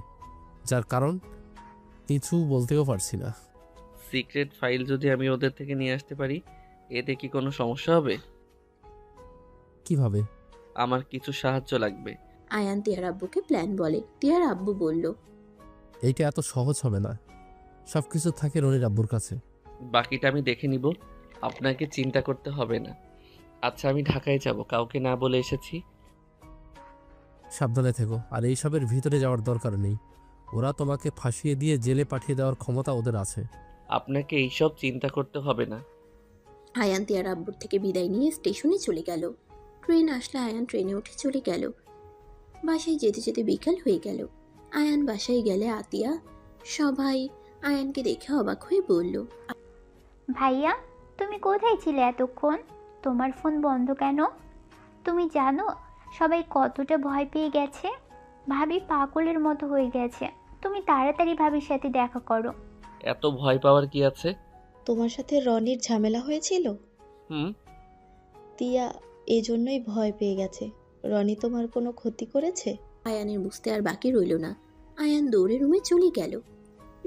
যার কারণ কিছু বলতেও পারছি না। সিক্রেট ফাইল যদি আমি ওদের থেকে নিয়ে আসতে পারি, এতে কি কোনো সমস্যা হবে? কিভাবে? আমার কিছু সাহায্য লাগবে। আয়ান তিয়ার আব্বুকে প্ল্যান বলে। তিয়ার আব্বু বলল, এইটা এত সহজ হবে না, সব কিছু থাকে রনির আব্বুর কাছে। বাকিটা আমি দেখে নিব, আপনাকে চিন্তা করতে হবে না। আচ্ছা, আমি ঢাকায় যাব, কাউকে না বলে এসেছি। সাবধানে থেকো, আর এইসবের ভিতরে যাওয়ার দরকার নেই। ওরা তোমাকে ফাঁসিয়ে দিয়ে জেলে পাঠিয়ে দেওয়ার ক্ষমতা ওদের আছে। আপনাকে এইসব চিন্তা করতে হবে না। আয়ান তিয়ার আব্বুর থেকে বিদায় নিয়ে স্টেশনে চলে গেল। ট্রেন আসলে আয়ান ট্রেনে উঠে চলে গেল। বাসায় যেতে যেতে বিকাল হয়ে গেল। আয়ান বাসায় গেলে আতিয়া সবাই আয়ানকে দেখে অবাক হয়ে বলল, ভাইয়া, তুমি কোথায় ছিলে এতক্ষণ? তোমার ফোন বন্ধ কেন? তুমি জানো সবাই কতটা ভয় পেয়ে গেছে? ভাবি পাগলের মতো হয়ে গেছে। তুমি তাড়াতাড়ি ভাবির সাথে দেখা করো। এত ভয় পাওয়ার কি আছে? তোমার সাথে রনির ঝামেলা হয়েছিল? হুম। তিয়া এজন্যই ভয় পেয়ে গেছে। রনি তোমার কোনো ক্ষতি করেছে? আয়ানের বুঝতে আর বাকি রইল না। আয়ান দৌড়ে রুমে চলে গেল।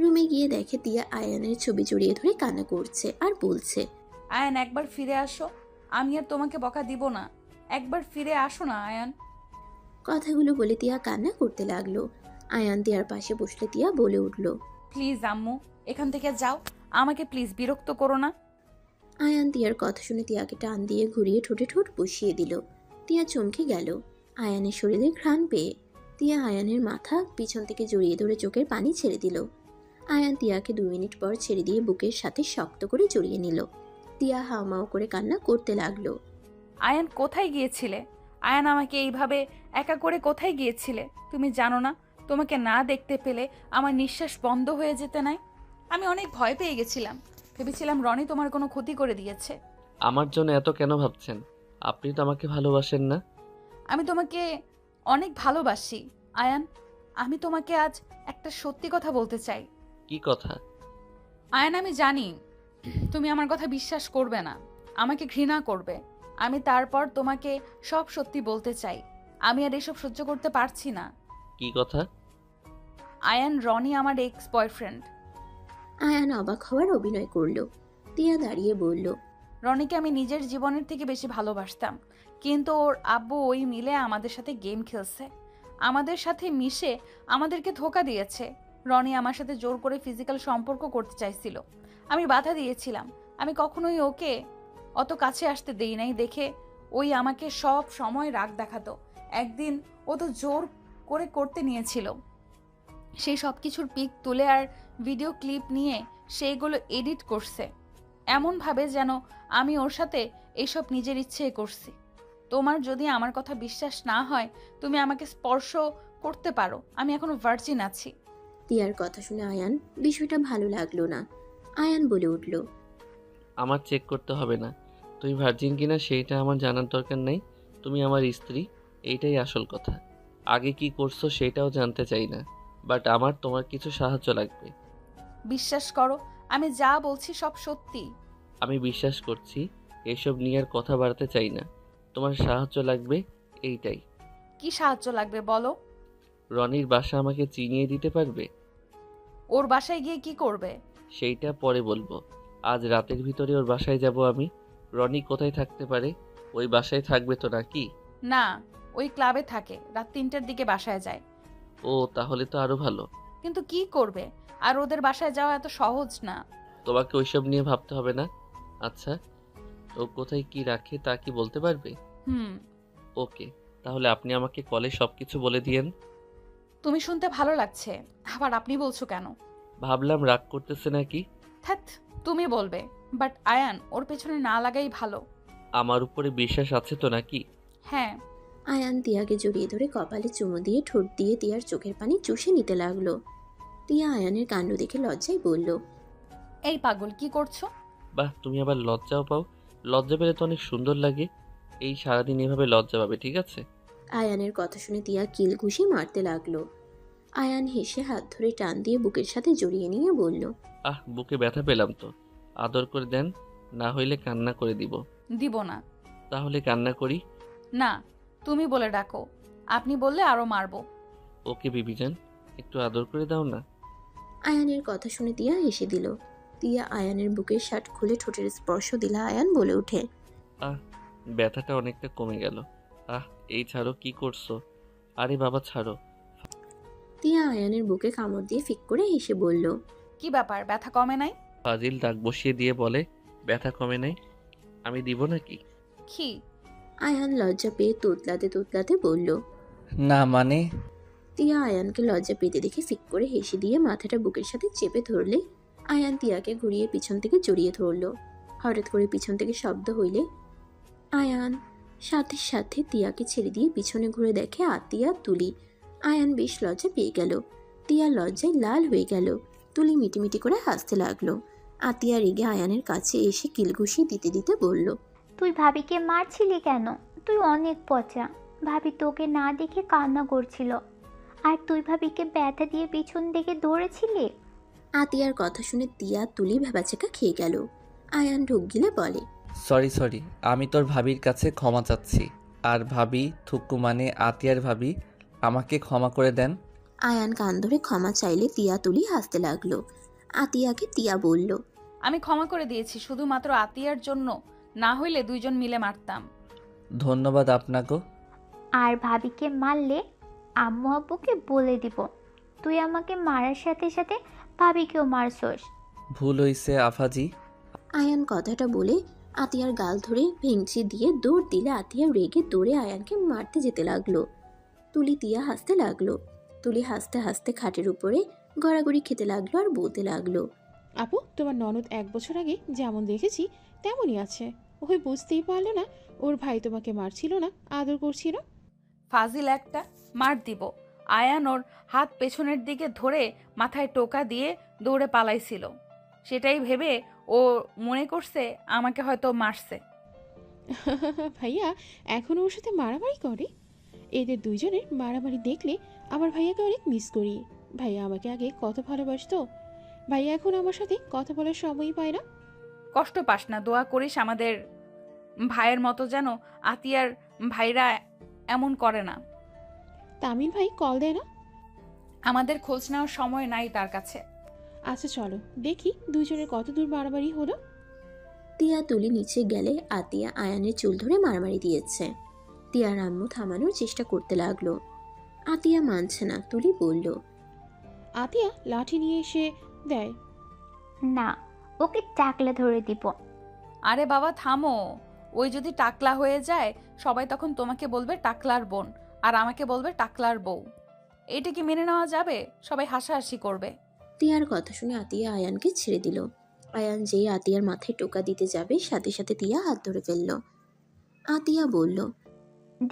রুমে গিয়ে দেখে তিয়া আয়ানের ছবি জড়িয়ে ধরে কান্না করছে আর বলছে, আয়ান, একবার ফিরে আসো। আমি আর তোমাকে বকা দিব না। একবার ফিরে আসো না আয়ান। কথাগুলো বলে তিয়া কান্না করতে লাগলো। আয়ান তিয়ার পাশে বসলে তিয়া বলে উঠল, প্লিজ আম্মু, এখান থেকে যাও। আমাকে প্লিজ বিরক্ত করো না। আয়ান তিয়ার কথা শুনে তিয়াকে টান দিয়ে ঘুরিয়ে ঠোঁটে ঠোঁট বসিয়ে দিল। তিয়া চমকে গেল আয়ানের শরীরে ঘ্রাণ পেয়ে। তিয়া আয়ানের মাথা পিছন থেকে জড়িয়ে ধরে চোখের পানি ছেড়ে দিল। আয়ান তিয়াকে 2 মিনিট পর ছেড়ে দিয়ে বুকের সাথে শক্ত করে জড়িয়ে নিল। তিয়া হাওমাও করে কান্না করতে লাগলো। আয়ান, কোথায় গিয়েছিলে? আয়ান, আমাকে এইভাবে একা করে কোথায় গিয়েছিলে? তুমি জানো না, তোমাকে না দেখতে পেলে আমার নিঃশ্বাস বন্ধ হয়ে যেতে নাই। আমি অনেক ভয় পেয়ে গেছিলাম। ভেবেছিলাম রনি তোমার কোনো ক্ষতি করে দিয়েছে। আমার জন্য এত কেন ভাবছেন? আপনি তো আমাকে ভালোবাসেন না? আমি তোমাকে অনেক ভালোবাসি আয়ান। আমি তোমাকে আজ একটা সত্যি কথা বলতে চাই। কি কথা? আয়ান, আমি জানি তুমি আমার কথা বিশ্বাস করবে না, আমাকে ঘৃণা করবে। আমি তারপর তোমাকে সব সত্যি বলতে চাই। আমি আর এসব সহ্য করতে পারছি না। কি কথা? আয়ান, রনি আমার এক্স বয়ফ্রেন্ড। আয়ান অবাক হওয়ার অভিনয় করলো। তিয়া দাঁড়িয়ে বলল, রনিকে আমি নিজের জীবনের থেকে বেশি ভালোবাসতাম, কিন্তু ওর আব্বু ওই মিলে আমাদের সাথে গেম খেলছে, আমাদের সাথে মিশে আমাদেরকে ধোঁকা দিয়েছে। রনি আমার সাথে জোর করে ফিজিক্যাল সম্পর্ক করতে চাইছিল। আমি বাধা দিয়েছিলাম। আমি কখনোই ওকে অত কাছে আসতে দেই নাই দেখে ওই আমাকে সব সময় রাগ দেখাতো। একদিন ও তো জোর করে করতে নিয়েছিল। সেই সব কিছুর পিক তুলে আর ভিডিও ক্লিপ নিয়ে সেইগুলো এডিট করছে এমনভাবে যেন আমি ওর সাথে এইসব নিজের ইচ্ছে করছি। তোমার যদি আমার কথা বিশ্বাস না হয়, তুমি আমাকে স্পর্শ করতে পারো। আমি এখনো ভার্জিন আছি। তিয়ার কথা শুনে আয়ান বিষয়টা ভালো লাগলো না। আয়ান বলে উঠল, আমার চেক করতে হবে না। তুমি ভার্জিন কিনা সেইটা আমার জানার দরকার নেই। তুমি আমার স্ত্রী, এইটাই আসল কথা। আগে কি করছো সেটাও জানতে চাই না, বাট আমার তোমার কিছু সাহায্য লাগবে। বিশ্বাস করো, আমি যা বলছি সব সত্যি। আমি বিশ্বাস করছি, এসব নিয়ে আর কথা বাড়াতে চাই না। তোমার সাহায্য লাগবে, এইটাই। কি সাহায্য লাগবে বলো? রনির বাসা আমাকে চিনিয়ে দিতে পারবে? ওর বাসায় গিয়ে কি করবে? সেইটা পরে বলবো। আজ রাতের ভিতরে ওর বাসায় যাব আমি। রনি কোথায় থাকতে পারে? ওই বাসায় থাকবে তো নাকি? না, ওই ক্লাবে থাকে, রাত 3টার দিকে বাসায় যায়। ও, তাহলে তো আরো ভালো। কিন্তু কি করবে? আর ওদের বাসায় যাওয়া এত সহজ না। তোমাকে ওইসব নিয়ে ভাবতে হবে না। আচ্ছা, ও কোথায় কি রাখে তা কি বলতে পারবে? ওকে, তাহলে আপনি আমাকে কলে সবকিছু বলে দিয়েন। তুমি শুনতে ভালো লাগছে, আবার আপনি বলছো কেন? ভাবলাম রাগ করতেছে নাকি। থাক, তুমি বলবে। বাট আয়ান, ওর পেছনে না লাগাই ভালো। আমার উপরে বিশ্বাস আছে তো নাকি? হ্যাঁ। আয়ান তিয়াকে জড়িয়ে ধরে কপালে চুমু দিয়ে ঠোঁট দিয়ে তিয়ার চোখের পানি চুষে নিতে লাগলো। তিয়া আয়ানের কাণ্ড দেখে লজ্জায় বলল, এই পাগল, কি করছো? বাহ, তুমি আবার লজ্জাও পাও। লজ্জা পেলে তো অনেক সুন্দর লাগে। এই সারাদিন এভাবে লজ্জা পাবে, ঠিক আছে? আয়ানের কথা শুনে তিয়া কিল ঘুষি মারতে লাগলো। আয়ান হেসে হাত ধরে টান দিয়ে বুকের সাথে জড়িয়ে নিয়ে বলল, বুকে ব্যথা পেলাম তো। আদর করে দেন, না হইলে কান্না করে দিব। দিব না। তাহলে কান্না করি। না, তুমি বলে ডাকো। আপনি বললে আরো মারবো। ওকে বিবিজান, একটু আদর করে দাও না। আয়ানের কথা শুনে তিয়া হেসে দিল। তিয়া আয়ানের বুকের শার্ট খুলে ঠোঁটের স্পর্শ দিলা। আয়ান বলে ওঠে, ব্যথাটা অনেকটা কমে গেল। এই ছাড়ো, কি করছো? আরে বাবা ছাড়ো। তিয়া আয়ানের বুকে কামড় দিয়ে ফিক করে হেসে বলল, কি ব্যাপার, ব্যথা কমে নাই? ফাজিল ডাক বসিয়ে দিয়ে বলে ব্যথা কমে নাই। আমি দিব নাকি? কি? আয়ান লজ্জা পেয়ে তোতলাতে তোতলাতে বলল, না মানে। তিয়া আয়ানকে লজ্জা পেতে দেখে ফিক করে হেসে দিয়ে মাথাটা বুকের সাথে চেপে ধরলে আয়ান তিয়াকে ঘুরিয়ে পিছন থেকে জড়িয়ে ধরল। হঠাৎ করে পিছন থেকে শব্দ হইলে আয়ান সাথে সাথে তিয়াকে ছেড়ে দিয়ে পিছনে ঘুরে দেখে আতিয়া তুলি। আয়ান বেশ লজ্জা পেয়ে গেল। তিয়া লজ্জায় লাল হয়ে গেল। তুলি মিটিমিটি করে হাসতে লাগলো। আতিয়া রেগে আয়ানের কাছে এসে কিলঘুষি দিতে দিতে বলল, তুই ভাবিকে মারছিলি কেন? তুই অনেক পচা। ভাবি তোকে না দেখে কান্না করছিল, আর তুই ভাবিকে ব্যথা দিয়ে পিছন দিকে ধরেছিলি। আতিয়ার কথা শুনে তিয়া তুলি ভেবাচেকা খেয়ে গেল। আয়ান ঢোক গিলে বলে, সরি, আমি তোর ভাবির কাছে ক্ষমা চাচ্ছি। আর ভাবি থুকু মানে আতিয়ার ভাবি, আমাকে ক্ষমা করে দেন। আয়ান কান ধরে ক্ষমা চাইলে তিয়া তুলি হাসতে লাগলো। আতিয়াকে তিয়া বলল, আমি ক্ষমা করে দিয়েছি শুধুমাত্র আতিয়ার জন্য, না হইলে দুইজন মিলে মারতাম। ধন্যবাদ আপনাকে। আর ভাবিকে মারলে আম্মু আব্বুকে বলে দিব তুই আমাকে মারার সাথে সাথে ভাবিকেও মারছস। ভুল হইছে আফাজি। আয়ান কথাটা বলে আতিয়ার গাল ধরে ভেঙচি দিয়ে দৌড় দিলে আতিয়া রেগে দৌড়ে আয়ানকে মারতে যেতে লাগলো। তুলি তিয়া হাসতে লাগলো। তুলি হাসতে হাসতে খাটের উপরে গড়াগড়ি খেতে লাগলো আর বলতে লাগলো, আপু, তোমার ননদ 1 বছর আগে যেমন দেখেছি তেমনই আছে। ওই বুঝতেই পারলো না ওর ভাই তোমাকে মারছিল না, আদর করছিল। ফাজিল একটা, মার দিব। আয়ান ওর হাত পেছনের দিকে ধরে মাথায় টোকা দিয়ে দৌড়ে পালাইছিল। সেটাই ভেবে ও মনে করছে আমাকে হয়তো মারছে। ভাইয়া এখনও ওর সাথে মারামারি করে। এদের দুইজনের মারামারি দেখলে আমার ভাইয়াকে অনেক মিস করি। ভাইয়া আমাকে আগে কত ভালোবাসতো। ভাইয়া এখন আমার সাথে কথা বলার সময়ই পায় না। কষ্ট পাস না, দোয়া করিস আমাদের ভাইয়ের মতো যেন আতিয়ার ভাইরা এমন করে না। তামিল ভাই কল দেয় না। আমাদের খোঁজ নেওয়ার সময় নাই তার কাছে। আচ্ছা চলো দেখি দুইজনের কত দূর মারামারি হলো। তিয়া তুলি নিচে গেলে আতিয়া আয়ানের চুল ধরে মারামারি দিয়েছে। তিয়ার আম্মু থামানোর চেষ্টা করতে লাগলো। আতিয়া মানছে না। তুলি বলল, আতিয়া লাঠি নিয়ে এসে দেয়। না, ওকে টাকলা ধরে দিব। আরে বাবা থামো, ওই যদি টাকলা হয়ে যায় সবাই তখন তোমাকে বলবে টাকলার বোন, আর আমাকে বলবে টাকলার বউ। এটা কি মেনে নেওয়া যাবে? সবাই হাসাহাসি করবে। তিয়ার কথা শুনে আতিয়া আয়ানকে ছেড়ে দিল। আয়ান যেই আতিয়ার মাথায় টোকা দিতে যাবে সাথে সাথে তিয়া হাত ধরে ফেলল। আতিয়া বলল,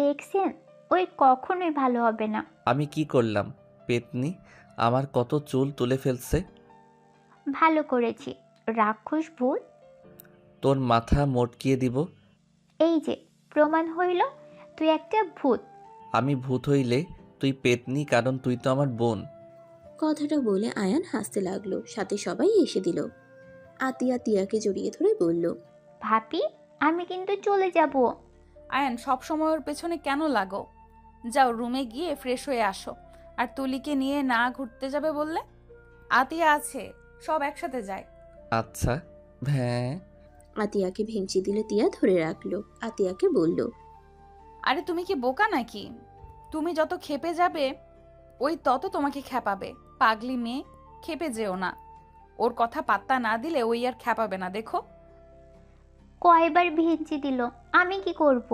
দেখছেন, ওই কখনোই ভালো হবে না। আমি কি করলাম? পেতনি আমার কত চুল তুলে ফেলছে। ভালো করেছি, রাক্ষস ভূত। তোর মাথা মটকিয়ে দিব। এই যে প্রমাণ হইল তুই একটা ভূত। আমি ভূত হইলে তুই পেতনি, কারণ তুই তো আমার বোন। কথাটা বলে আয়ান হাসতে লাগলো। সাথে সবাই এসে দিল। আতিয়া তিয়াকে জড়িয়ে ধরে বলল, ভাবি আমি কিন্তু চলে যাব। আয়ান সব সময় ওর পেছনে কেন লাগো? যাও রুমে গিয়ে ফ্রেশ হয়ে আসো। আর তুলিকে নিয়ে না ঘুরতে যাবে বললে? আতিয়া আছে, সব একসাথে যায়। আচ্ছা হ্যাঁ। আতিয়াকে ভেঙচি দিলে তিয়া ধরে রাখলো। আতিয়াকে বলল, আরে তুমি কি বোকা নাকি? তুমি যত খেপে যাবে ওই তত তোমাকে খেপাবে। পাগলি মেয়ে, খেপে যেও না। ওর কথা পাত্তা না দিলে ওই আর খেপাবে না, দেখো। কয়বার ভেঙচি দিল, আমি কি করব?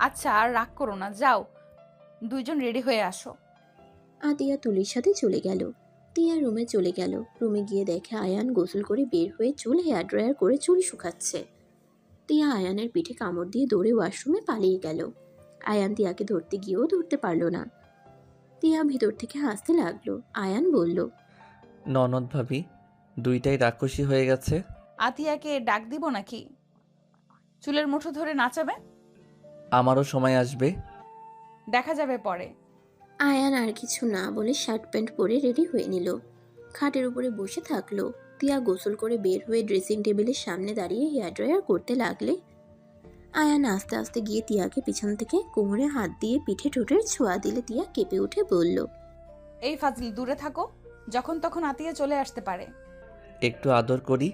আচ্ছা আর রাগ করো না, যাও দুইজন রেডি হয়ে আসো। আতিয়া তুলির সাথে চলে গেল। তিয়া রুমে চলে গেল। রুমে গিয়ে দেখে আয়ান গোসল করে বের হয়ে চুল হেয়ার ড্রায়ার করে চুল শুকাচ্ছে। তিয়া আয়ানের পিঠে কামড় দিয়ে দৌড়ে ওয়াশরুমে পালিয়ে গেল। আয়ান তিয়াকে ধরতে গিয়েও ধরতে পারল না। তিয়া ভিতর থেকে হাসতে লাগলো। আয়ান বলল, ননদ ভাবি দুইটাই রাক্ষসী হয়ে গেছে। আতিয়াকে ডাক দিব নাকি? চুলের মুঠো ধরে নাচাবে? আমারও সময় আসবে। দেখা যাবে পরে। আয়ান আর কিছু না বলে শার্ট প্যান্ট পরে রেডি হয়ে নিল। খাটের উপরে বসে থাকলো। তিয়া গোসল করে বের হয়ে ড্রেসিং টেবিলের সামনে দাঁড়িয়ে হেয়ার ড্রায়ার করতে লাগলে আয়ান আস্তে আস্তে গিয়ে তিয়াকে পিছন থেকে কোমরে হাত দিয়ে পিঠে ঠোঁটের ছোঁয়া দিলে তিয়া কেঁপে উঠে বলল, এই ফাজিল, দূরে থাকো। যখন তখন আতিয়া চলে আসতে পারে। একটু আদর করি।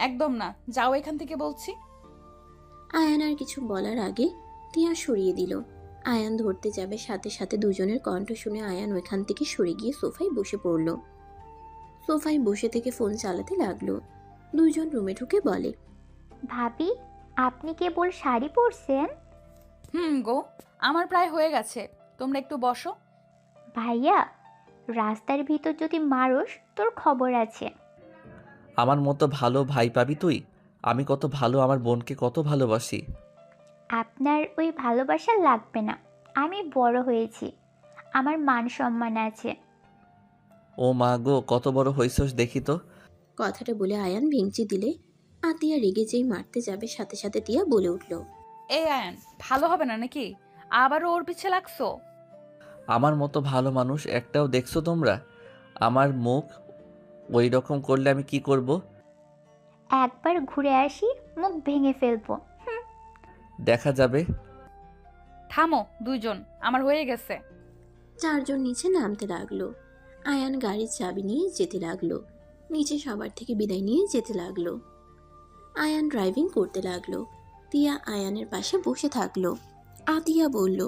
একদম না, যাও এখান থেকে বলছি। আয়ান আর কিছু বলার আগে তিয়া সরিয়ে দিল। আয়ান ধরতে যাবে, সাথে সাথে দুজনের কণ্ঠ শুনে আয়ান ওইখান থেকে সরে গিয়ে সোফায় বসে পড়ল। সোফায় বসে থেকে ফোন চালাতে লাগলো। দুইজন রুমে ঢুকে বলে, ভাবি, আপনি কেবল শাড়ি পরছেন? গো, আমার প্রায় হয়ে গেছে, তোমরা একটু বসো। ভাইয়া, রাস্তার ভিতর যদি মারোস তোর খবর আছে। আমার মতো ভালো ভাই পাবি তুই? আমি কত ভালো, আমার বোনকে কত ভালোবাসি। আপনার ওই ভালোবাসা লাগবে না, আমি বড় হয়েছি, আমার মান সম্মান আছে। ও মা গো, কত বড় হইছস দেখি তো। কথাটা বলে আয়ান ভেঙচি দিলে আতিয়া রেগে যেই মারতে যাবে, সাথে সাথে তিয়া বলে উঠল, এই আয়ান, ভালো হবে না নাকি? আবারও ওর পিছে লাগছো? আমার মতো ভালো মানুষ একটাও দেখছো তোমরা? আমার মুখ ওই রকম করলে আমি কি করব? একবার ঘুরে আসি, মুখ ভেঙে ফেলবো। দেখা যাবে। থামো দুইজন, আমার হয়ে গেছে। চারজন নিচে নামতে লাগলো। আয়ান গাড়ির চাবি নিয়ে যেতে লাগলো। নিচে সবার থেকে বিদায় নিয়ে যেতে লাগলো। আয়ান ড্রাইভিং করতে লাগলো। তিয়া আয়ানের পাশে বসে থাকলো। আতিয়া বলল,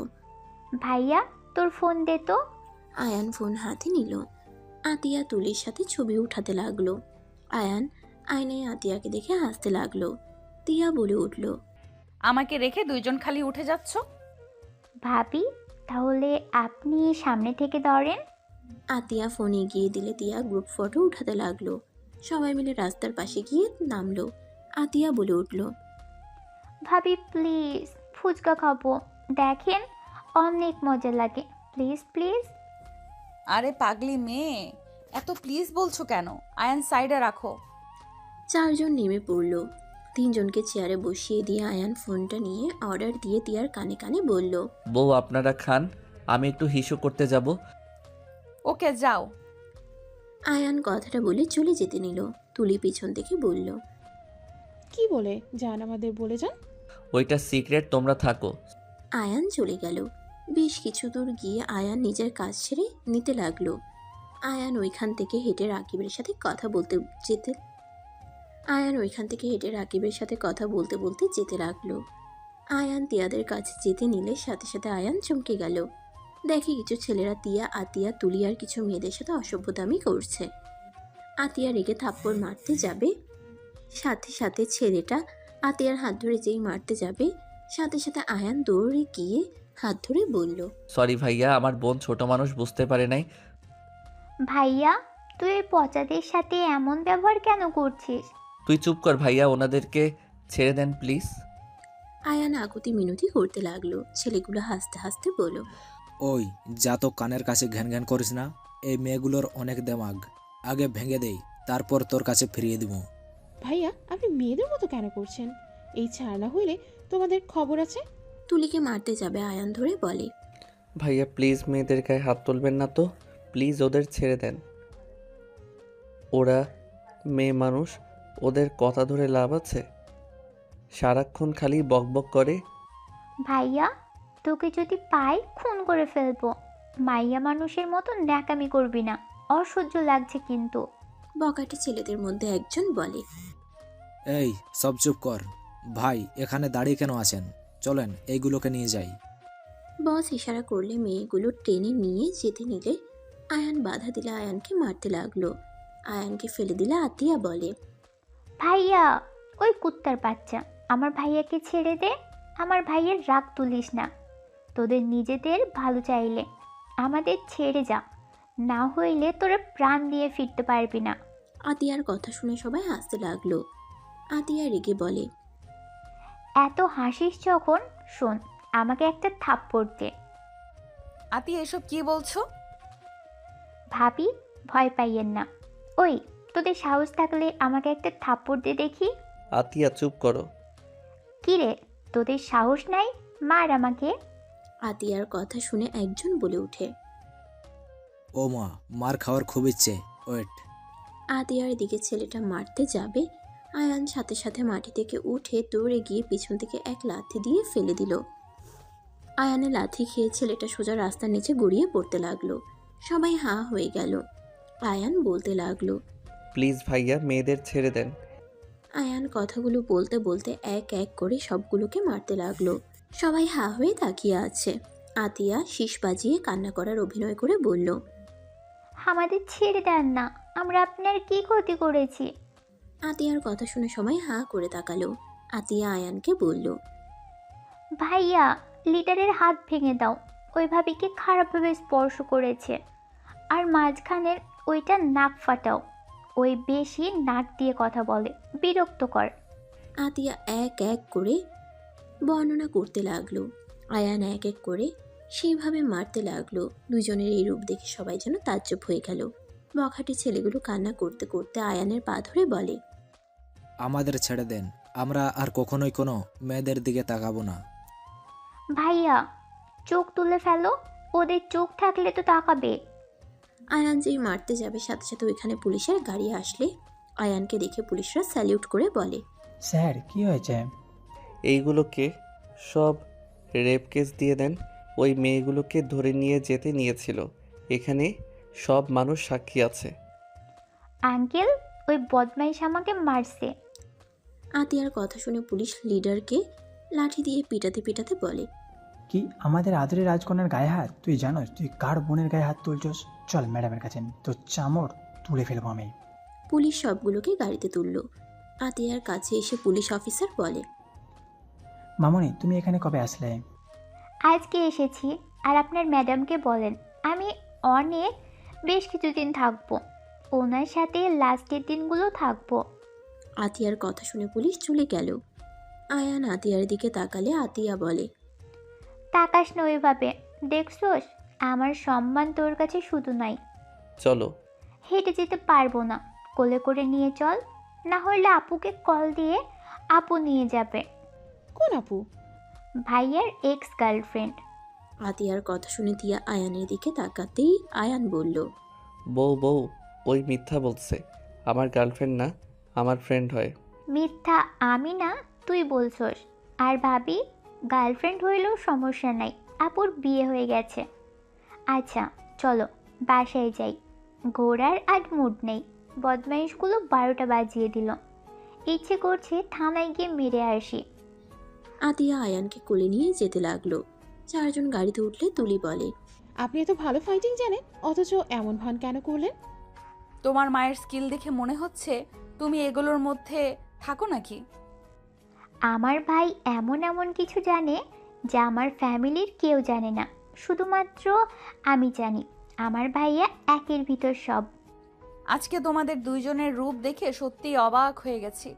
ভাইয়া, তোর ফোন দে তো। আয়ান ফোন হাতে নিল। আতিয়া তুলির সাথে ছবি উঠাতে লাগলো। আয়ান আয়নায় আতিয়াকে দেখে হাসতে লাগলো। তিয়া বলে উঠল, আমাকে রেখে দুইজন খালি উঠে যাচ্ছ? ভাবি, তাহলে আপনি সামনে থেকে ধরেন। আতিয়া ফোন এগিয়ে দিলে তিয়া গ্রুপ ফটো উঠাতে লাগলো। সবাই মিলে রাস্তার পাশে গিয়ে নামলো। আতিয়া বলে উঠল, ভাবি প্লিজ, ফুচকা খাবো, দেখেন অনেক মজা লাগে, প্লিজ প্লিজ। আরে পাগলি মেয়ে, এত প্লিজ বলছো কেন? আয়ান সাইডে রাখো। চারজন নেমে পড়ল। তিনজনকে চেয়ারে বসিয়ে দিয়ে আয়ান ফোনটা নিয়ে অর্ডার দিয়ে তিয়ার কানে কানে বলল, বউ আপনারা খান, আমি একটু হিসু করতে যাব। ওকে, যাও। আয়ান কথাটা বলে চলে যেতে নিল। তুলি পিছন থেকে বলল, কি বলে যান, আমাদের বলে যান। ওইটা সিক্রেট, তোমরা থাকো। আয়ান চলে গেল। বেশ কিছু দূর গিয়ে আয়ান নিজের কাজ ছেড়ে নিতে লাগলো। আয়ান ওইখান থেকে হেঁটে রাকিবের সাথে কথা বলতে বলতে যেতে লাগলো। আয়ান তিয়াদের কাছে যেতে নিলে সাথে সাথে আয়ান চমকে গেল। দেখে কিছু ছেলেরা তিয়া, আতিয়া, তুলি আর কিছু মেয়েদের সাথে অসভ্যতামি করছে। আতিয়া রেগে থাপ্পড় মারতে যাবে, সাথে সাথে ছেলেটা আতিয়ার হাত ধরে যেই মারতে যাবে, সাথে সাথে আয়ান দৌড়ে গিয়ে হাত ধরে বলল, সরি ভাইয়া, আমার বোন ছোট মানুষ, বুঝতে পারে নাই। ভাইয়া, তুই ওই পচাদের সাথে এমন ব্যবহার কেন করছিস? তুই চুপ কর ভাইয়া, ওনাদেরকে ছেড়ে দেন প্লিজ। আয়ান আকুতি মিনতি করতে লাগলো। ছেলেগুলো হাসতে হাসতে বলল, ওই যা তো কানের কাছে ঘ্যান ঘ্যান করিস না। এই মেয়েগুলোর অনেক দেমাগ, আগে ভেঙে দেই, তারপর তোর কাছে ফিরিয়ে দিব। ভাইয়া, আপনি মেয়েদের মতো কেন করছেন? এই ছাড় না হইলে তোমাদের খবর আছে। তুলিকে মারতে যাবে আয়ান ধরে বলে, ভাইয়া প্লিজ মেয়েদের গায়ে হাত তুলবেন না তো, প্লিজ ওদের ছেড়ে দেন। ওরা মেয়ে মানুষ, ওদের কথা ধরে লাভ আছে? সারাক্ষণ খালি বকবক করে। ভাইয়া, তোকে যদি পাই খুন করে ফেলবো। মাইয়া মানুষের মতো ন্যাকামি করবি না, অসহ্য লাগছে কিন্তু। বকাটে ছেলেদের মধ্যে একজন বলে, এই সব চুপ কর। ভাই এখানে দাঁড়িয়ে কেন আছেন? চলেন এইগুলোকে নিয়ে যাই। বস ইশারা করলে মেয়েগুলো টেনে নিয়ে যেতে নিলে আয়ান বাধা দিলে আয়ানকে মারতে লাগলো। আয়ানকে ফেলে দিলে আতিয়া বলে, ভাইয়া, ওই কুত্তার বাচ্চা, আমার ভাইয়াকে ছেড়ে দে। আমার ভাইয়ের রাগ তুলিস না। তোদের নিজেদের ভালো চাইলে আমাদের ছেড়ে যা, না হইলে তোরা প্রাণ দিয়ে ফিরতে পারবি না। আতিয়ার কথা শুনে সবাই হাসতে লাগলো। আতিয়া রেগে বলে, এত হাসিস যখন, শোন, আমাকে একটা থাপ্পড় দে। আতি, এসব কি বলছো? ভাবি, ভয় পাইয়েন না। ওই, তোদের সাহস থাকলে আমাকে একটা থাপ্পড় দে দেখি। আতিয়া চুপ করো। কি রে, তোদের সাহস নাই? মার আমাকে। আতিয়ার কথা শুনে একজন বলে ওঠে। ও মা, মার খাওয়ার খুব ইচ্ছে, ওয়েট। আতিয়ার দিকে ছেলেটা মারতে যাবে, আয়ান সাথে সাথে মাটি থেকে উঠে দৌড়ে গিয়ে পিছন থেকে এক লাথি দিয়ে ফেলে দিল। আয়ানে লাথি খেয়ে ছেলেটা সোজা রাস্তার নিচে গড়িয়ে পড়তে লাগলো। সবাই হাঁ হয়ে গেল। আয়ান বলতে লাগলো, প্লিজ ভাইয়া, মেয়েদের ছেড়ে দেন। আয়ান কথাগুলো বলতে বলতে এক এক করে সবগুলোকে মারতে লাগলো। সবাই হাঁ হয়ে তাকিয়ে আছে। আতিয়া শীষ বাজিয়ে কান্না করার অভিনয় করে বলল, আমাদের ছেড়ে দেন না, আমরা আপনার কি ক্ষতি করেছি? আতিয়ার কথা শুনে সবাই হাঁ করে তাকালো। আতিয়া আয়ানকে বলল, ভাইয়া, লিডারের হাত ভেঙে দাও। ওই ভাবিকে খারাপভাবে স্পর্শ করেছে। আর মাঝখানের ওইটা নাক ফাটাও। ওই বেশি নাক দিয়ে কথা বলে, বিরক্তকর। আতিয়া এক এক করে বর্ণনা করতে লাগলো। আয়ান এক এক করে সেইভাবে মারতে লাগলো। দুজনের এই রূপ দেখে সবাই যেন তাজ্জব হয়ে গেল। বখাটে ছেলেগুলো কান্না করতে করতে আয়ানের পা ধরে বলে, আমাদের ছেড়ে দেন, আমরা আর কখনোই কোনো মেয়েদের দিকে তাকাবো না। ভাইয়া, চোখ তুলে ফেলো। ওদের চোখ থাকলে তো তাকাবে। আয়ান যেই মারতে যাবে সাথে সাথে ওইখানে পুলিশের গাড়ি আসলে আয়ানকে দেখে পুলিশরা স্যালিউট করে বলে, স্যার কি হয়েছে? এইগুলোকে সব রেপ কেস দিয়ে দেন। ওই মেয়েগুলোকে ধরে নিয়ে যেতে নিয়েছিল। এখানে সব মানুষ সাক্ষী আছে। আঙ্কেল, ওই বদমাইশ আমাকে মারছে। আতিয়ার কথা শুনে পুলিশ লিডারকে লাঠি দিয়ে পিটাতে পিটাতে বলে, কি আমাদের আদরের রাজকন্যার গায়ে হাত? তুই জানোস তুই কার বোনের গায়ে হাত তুলছস? চল ম্যাডামের কাছে, তোর চামড় তুলে ফেলবো আমি। পুলিশ সবগুলোকে গাড়িতে তুলল। আতিয়ার কাছে এসে পুলিশ অফিসার বলে, মামনি তুমি এখানে কবে আসলে? আজকে এসেছি। আর আপনার ম্যাডামকে বলেন আমি অনেক বেশ কিছুদিন থাকবো। ওনার সাথে লাস্টের দিনগুলো থাকবো। আতিয়ার কথা শুনে পুলিশ চলে গেল। আয়ান আতিয়ার দিকে তাকালে আতিয়া বলে, তাকাস না ওইভাবে। দেখছোস, আমার সম্মান তোর কাছে শুধু নাই। চলো। হেঁটে যেতে পারবো না, কোলে করে নিয়ে চল। না হলে আপুকে কল দিয়ে আপু নিয়ে যাবে। কোন আপু? ভাইয়ার এক্স গার্লফ্রেন্ড। আতিয়ার কথা শুনে তিয়া আয়ানের দিকে তাকাতেই আয়ান বলল, বউ বউ, ওই মিথ্যা বলছে। আমার গার্লফ্রেন্ড না, আমার ফ্রেন্ড হয়। মিথ্যা আমি না, তুই বলছস। আর ভাবি গার্লফ্রেন্ড হইলেও সমস্যা নাই, আপুর বিয়ে হয়ে গেছে। আচ্ছা চলো বাসায় যাই। ঘোরার আর মুড নেই। বদমাইশগুলো 12টা বাজিয়ে দিল। ইচ্ছে করছে থানায় গিয়ে মেরে আসি। আতিয়া আয়ানকে কোলে নিয়ে যেতে লাগলো। চারজন গাড়িতে উঠলে তুলি বলে, আপনি এত ভালো ফাইটিং জানেন, অথচ এমন ভান কেন করলেন? তোমার মায়ের স্কিল দেখে মনে হচ্ছে তুমি এগুলোর মধ্যে থাকো নাকি? আমার ভাই এমন এমন কিছু জানে যা আমার ফ্যামিলির কেউ জানে না। শুধুমাত্র আমি জানি। আমার ভাইয়া একের ভিতর সব। আজকে তোমাদের দুইজনের রূপ দেখে সত্যিই অবাক হয়ে গেছি।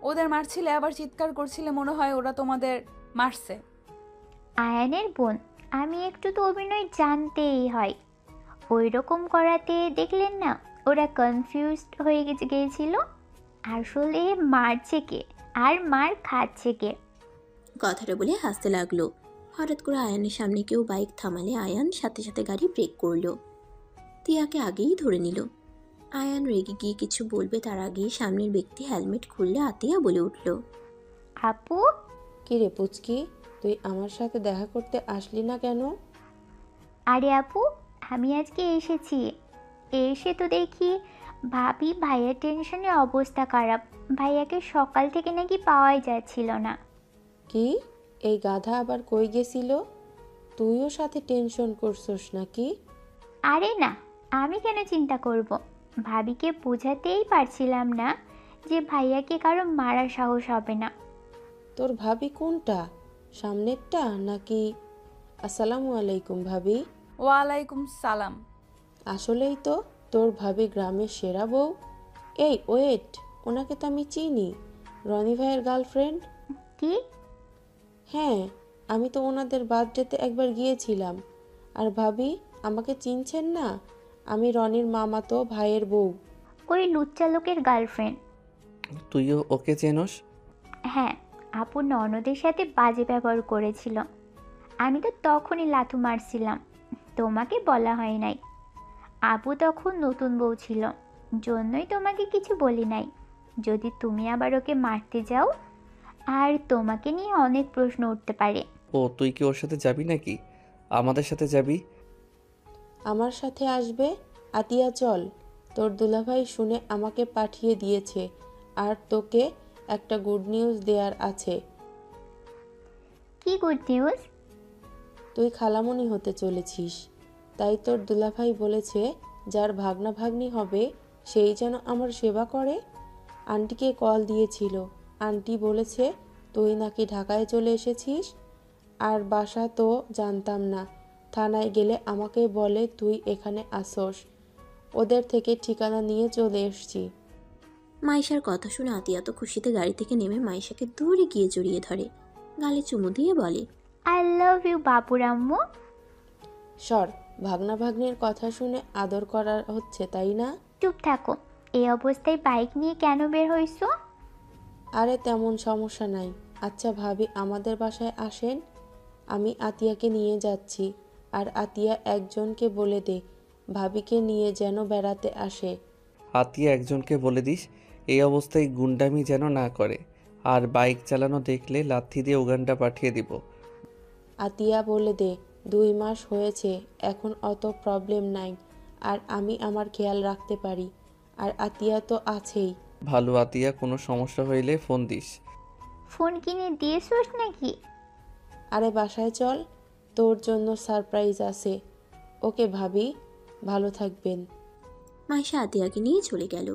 ওদের মারছিলে আবার চিৎকার করছিলে, মনে হয় ওরা তোমাদের মারছে। আয়ানের বোন, আমি একটু তো অভিনয় জানতেই হয়। ওই রকম করাতে দেখলেন না ওরা কনফিউজড হয়ে গিয়েছিল। আসলে মারছে কে আর মার খাচ্ছে কে। কথাটা বলে হাসতে লাগলো। হঠাৎ করে আয়ানের সামনে কেউ বাইক থামালে আয়ান সাথে সাথে গাড়ি ব্রেক করলো। তিয়াকে আগেই ধরে নিল। আয়ান রেগে গিয়ে কিছু বলবে তার আগেই সামনের ব্যক্তি হেলমেট খুললে আতিয়া বলে উঠল, আপু। কিরে পুচকি, তুই আমার সাথে দেখা করতে আসলি না কেন? আরে আপু, আমি আজকে এসেছি। এসে তো দেখি ভাবি ভাইয়ার টেনশনে অবস্থা খারাপ। ভাইয়াকে সকাল থেকে নাকি পাওয়াই যাচ্ছিল না। কি, এই গাধা আবার কই গেছিল? তুইও সাথে টেনশন করছস নাকি? আরে না, আমি কেন চিন্তা করব? ভাবিকে বোঝাতেই পারছিলাম না যে ভাইয়াকে কারো মারার সাহস হবে না। তোর ভাবি কোনটা, সামনেরটা নাকি? আসসালামু আলাইকুম ভাবি। ওয়ালাইকুম সালাম। আসলেই তো তোর ভাবি গ্রামের সেরা বউ। এই ওয়েট, ওনাকে তো আমি চিনি, রনি ভাইয়ের গার্লফ্রেন্ড। কি? হ্যাঁ, আমি তো ওনাদের বার্থডেতে একবার গিয়েছিলাম। আর ভাবি আমাকে চিনছেন না? আমি রনির মামাতো ভাইয়ের বউ। ওই লুচ্চা লোকের গার্লফ্রেন্ড। তুইও ওকে চেনস? হ্যাঁ, আপু ননদের সাথে বাজে ব্যবহার করেছিল। আমি তো তখনই লাথু মারছিলাম, তোমাকে বলা হয় নাই। আপু তখন নতুন বউ ছিল, জন্যই তোমাকে কিছু বলি নাই। যদি তুমি আবার ওকে মারতে যাও, আর তোমাকে নিয়ে অনেক প্রশ্ন উঠতে পারে। ও তুই কি ওর সাথে যাবি নাকি? আমাদের সাথে যাবি? আমার সাথে আসবে? আতিয়া চল, তোর দুলাভাই শুনে আমাকে পাঠিয়ে দিয়েছে, আর তোকে একটা গুড নিউজ দেওয়ার আছে। কি গুড নিউজ? তুই খালামণি হতে চলেছিস। তাই তোর দুলাভাই বলেছে যার ভাগনা ভাগ্নি হবে সেই যেন আমার সেবা করে। আন্টিকে কল দিয়েছিল, আন্টি বলেছে তুই নাকি ঢাকায় চলে এসেছিস। আর বাসা তো জানতাম না, থানায় গেলে আমাকে বলে তুই এখানে আসোস। ওদের থেকে ঠিকানা নিয়ে চলে এসছি। মাইশার কথা শুনে আতিয়া তো খুশিতে গাড়ি থেকে নেমে মাইশাকে দৌড়ে গিয়ে জড়িয়ে ধরে, গালে চুমু দিয়ে বলে, আই লাভ ইউ বাপুর আম্মু। সর, ভাগনা ভাগ্নির কথা শুনে আদর করা হচ্ছে তাই না? চুপ থাকো, এই অবস্থায় বাইক নিয়ে কেন বের হইছো? আরে তেমন সমস্যা নাই। আচ্ছা ভাবি আমাদের বাসায় আসেন, আমি আতিয়াকে নিয়ে যাচ্ছি। আর আতিয়া একজনকে বলে দে ভাবিকে নিয়ে যেন বেড়াতে আসে। আতিয়া একজনকে বলে দিস এই অবস্থায় গুন্ডামি যেন না করে, আর বাইক চালানো দেখলে লাথি দিয়ে উগান্ডা পাঠিয়ে দিব। আতিয়া বলে দে 2 মাস হয়েছে, এখন অত প্রবলেম নাই, আর আমি আমার খেয়াল রাখতে পারি। আর আতিয়া তো আছেই। ভালো আতিয়া, কোনো সমস্যা হইলে ফোন দিস। ফোন কিনে দিয়েছোস নাকি? আরে বাসায় চল, তোর জন্য সারপ্রাইজ আছে। ওকে ভাবি, ভালো থাকবেন। মাইশা আতিয়াকে নিয়ে চলে গেল।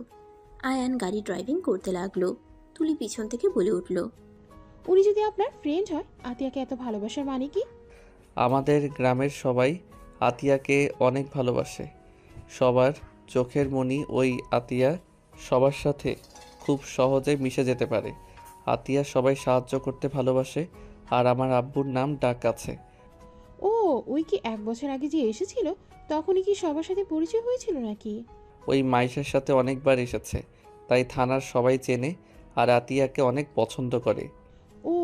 আয়ান গাড়ি ড্রাইভিং করতে লাগলো। তুলি পিছন থেকে বলে উঠল, উনি যদি আপনার ফ্রেন্ড হয়, আতিয়াকে এত ভালোবাসার মানে কি? আমাদের গ্রামের সবাই আতিয়াকে অনেক ভালোবাসে। সবার চোখের মনি ওই আতিয়া, সবার সাথে খুব সহজে মিশে যেতে পারে। আতিয়া সবাই সাহায্য করতে ভালোবাসে, আর আমার আব্বুর নাম ডাক আছে। ও, ওই কি 1 বছর আগে যে এসেছিল তখনই কি সবার সাথে পরিচয় হয়েছিল নাকি? ওই মাইশের সাথে অনেকবার এসেছে, তাই থানার সবাই চেনে, আর আতিয়াকে অনেক পছন্দ করে। ও।